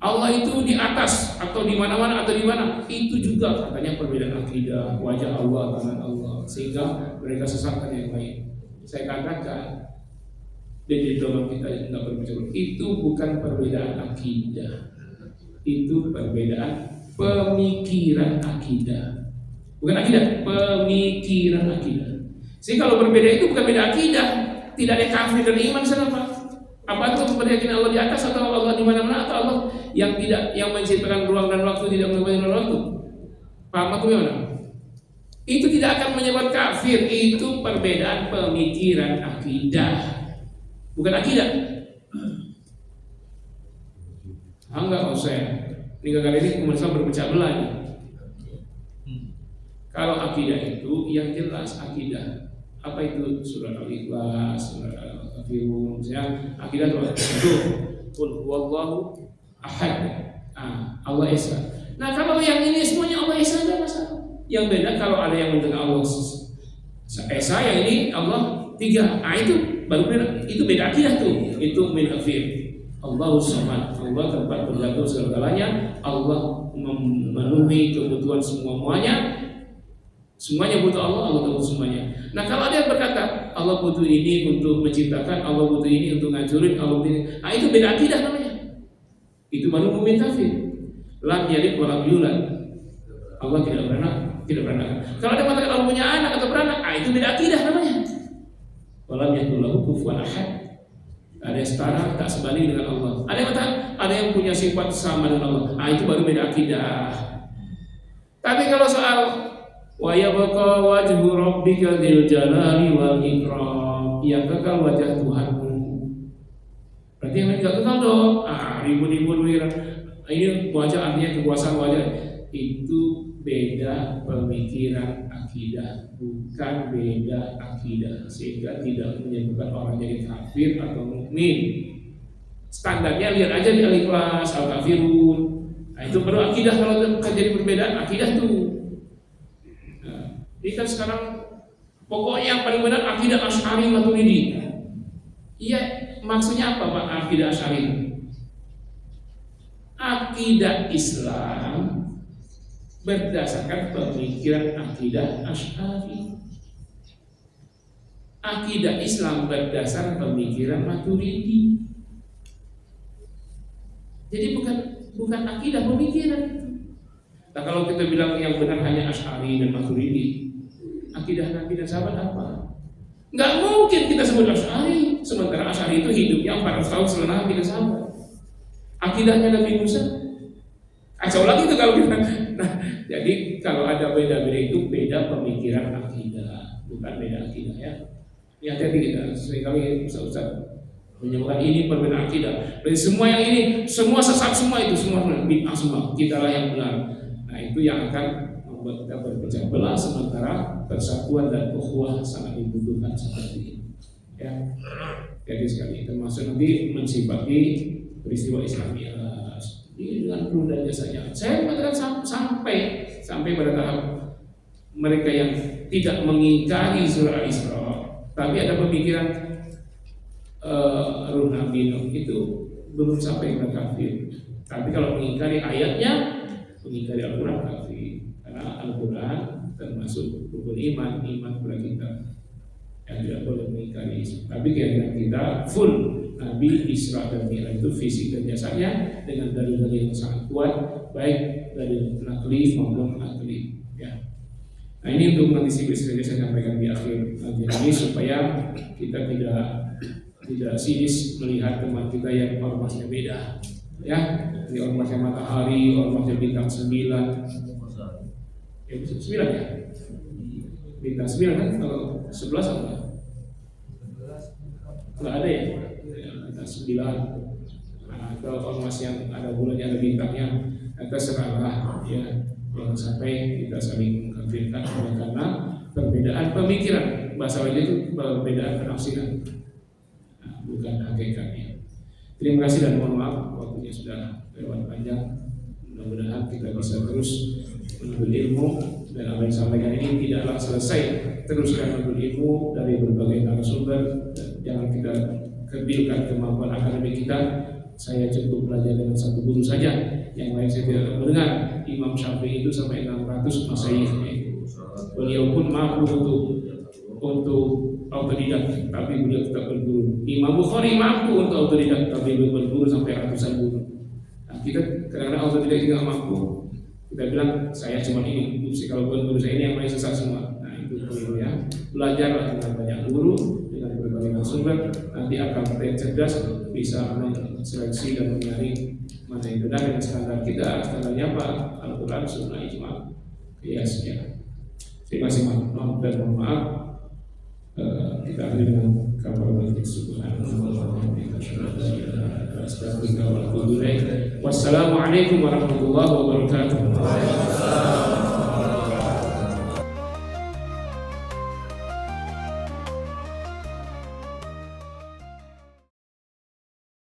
Allah itu di atas atau di mana-mana atau di mana? Itu juga katanya perbedaan akidah, wajah Allah, tangan Allah, sehingga mereka sesatkan yang lain. Saya katakan di dalam kita tidak berbicara itu bukan perbedaan akidah. Itu perbedaan pemikiran akidah. Bukan akidah, pemikiran akidah. Sehingga kalau berbeda itu bukan beda akidah. Tidak ada kafir dan iman sana Pak. Apa itu keyakinan Allah di atas atau Allah di mana-mana atau Allah yang tidak, yang menciptakan ruang dan waktu tidak menciptakan waktu. Paham aku gimana? Itu tidak akan menyebabkan kafir. Itu perbedaan pemikiran akidah. Bukan akidah. Enggak usah. Ini kali ini umat Islam berpecah belah nih. Kalau akidah itu yang jelas akidah. Apa itu surat Al-Ikhlas, surat Al-Kafirun, akidah itu qul huwallahu ahad. Allah Esa. Nah, kalau yang ini semuanya Allah Esa enggak masalah. Yang beda kalau ada yang mendengar Allah Esa, yang ini Allah 3. Itu baru beda. Itu beda akidah tuh. Itu min afir. Allahu Samad, Allah tempat bergantung segala-galanya, Allah memenuhi kebutuhan semuanya butuh Allah, Allah butuh semuanya. Nah, kalau ada yang berkata Allah butuh ini untuk menciptakan, Allah butuh ini untuk ngancurin, Allah butuh ini, itu beda akidah namanya. Itu baru mukmin kafir. Lam yalid wa lam yulad. Allah tidak beranak. Kalau ada yang mengatakan Allah punya anak atau beranak, itu beda akidah namanya. Walam yakul lahu kufuwan ahad. Ada yang setara tak sebanding dengan Allah. Ada yang mengatakan ada yang punya sifat sama dengan Allah. Itu baru beda akidah. Tapi kalau soal wa yabqa wajhu rabbika dzil jalali wal ikram, yang kekal wajah Tuhanmu. Berarti yang enggak kekal dong. Ribu-ribu ini wajah artinya kekuasaan wajah. Itu beda pemikiran akidah, bukan beda akidah, sehingga tidak menyebabkan orang jadi kafir atau mukmin. Standarnya lihat aja di Al-Ikhlas, Al-Kafirun. Itu baru akidah. Kalau terjadi perbedaan akidah tuh. Ini kan sekarang pokoknya yang paling benar akidah Asy'ari Maturidi. Iya, maksudnya apa Pak akidah Asy'ari? Akidah Islam berdasarkan pemikiran akidah Asy'ari. Akidah Islam berdasarkan pemikiran Maturidi. Jadi bukan akidah, pemikiran. Nah, kalau kita bilang yang benar hanya Asy'ari dan Maturidi, akidah Nabi dan sahabat apa? Nggak mungkin kita sebut Asy'ari, sementara Asy'ari itu hidupnya 400 tahun setelah Nabi dan sahabat. Akidahnya Nabi Musa, kacau lagi itu kalau kita. Nah, jadi kalau ada beda-beda itu beda pemikiran akidah, bukan beda akidah ya. Ini hati-hati kita, seringkali Ustaz menyebutkan ini perbedaan akidah. Dari semua yang ini, semua sesat semua itu, semua bid'ah semua. Kitalah yang benar. Nah, itu yang akan membuat kita berpecah belah, sementara persatuan dan ukhuwah sangat dibutuhkan seperti ini. Ya, jadi sekali termasuk nanti mensifati peristiwa Islamiyah ini dengan penuh dan jasanya. Saya mengatakan sampai pada tahap mereka yang tidak mengingkari surah Al-Isra, tapi ada pemikiran Ruh Nabi Nuh itu belum sampai ke kafir. Tapi kalau mengingkari ayatnya, mengingkari Al-Quran kafir. Karena Al-Quran termasuk rukun iman kepada kita yang tidak boleh mengingkari. Tapi keyakinan kita full Nabi Isra dan Mi'raj itu fisik dan jasadnya dengan dalil-dalil yang sangat kuat, baik dari nakli maupun akli. Ya. Nah, ini untuk mengantisipasi saya sampaikan di akhir ini supaya kita tidak sinis melihat teman kita yang ormasnya beda. Ya, di ormasnya matahari, ormasnya bintang 9. Ya, 9 ya. Bintang 9 kan, kalau 11 apa? Nggak ada ya. Bintang 9. Atau ormas yang ada bulannya, ada bintangnya, terserahlah ya. Jangan sampai kita saling mengkafirkan karena perbedaan pemikiran. Bahasa lain itu perbedaan penafsiran, bukan hakikatnya. Terima kasih dan mohon maaf waktunya sudah lewat panjang. Mudah-mudahan kita bisa terus menuntut ilmu dan apa yang disampaikan ini tidaklah selesai. Teruskan menuntut ilmu dari berbagai narasumber. Jangan kita kerdilkan kemampuan akademik kita. Saya cukup belajar dengan satu guru saja, yang lain saya tidak mendengar. Imam Syafi'i itu sampai 600 Masehi. Beliau pun mampu untuk autodidak, tapi beliau tetap berguru. Imam Bukhari mampu untuk autodidak, tapi beliau berguru sampai ratusan guru. Nah, kita kadang-kadang autodidak tidak mampu. Kita bilang saya cuma ini, kalau bukan guru saya ini yang paling sesat semua. Nah, itu perlu ya. Belajarlah dengan banyak guru, dengan berbagai sumber, nanti akan cerdas bisa seleksi dan menyaring mana yang benar dengan standar kita. Standarnya apa? Al-Quran, Sunnah, Ijma, Qiyasnya. Terima kasih, mohon maaf. Kita akhiri dengan kabar baik subhanallah wa bihamdihi. ilaik. Wassalamualaikum warahmatullahi wabarakatuh.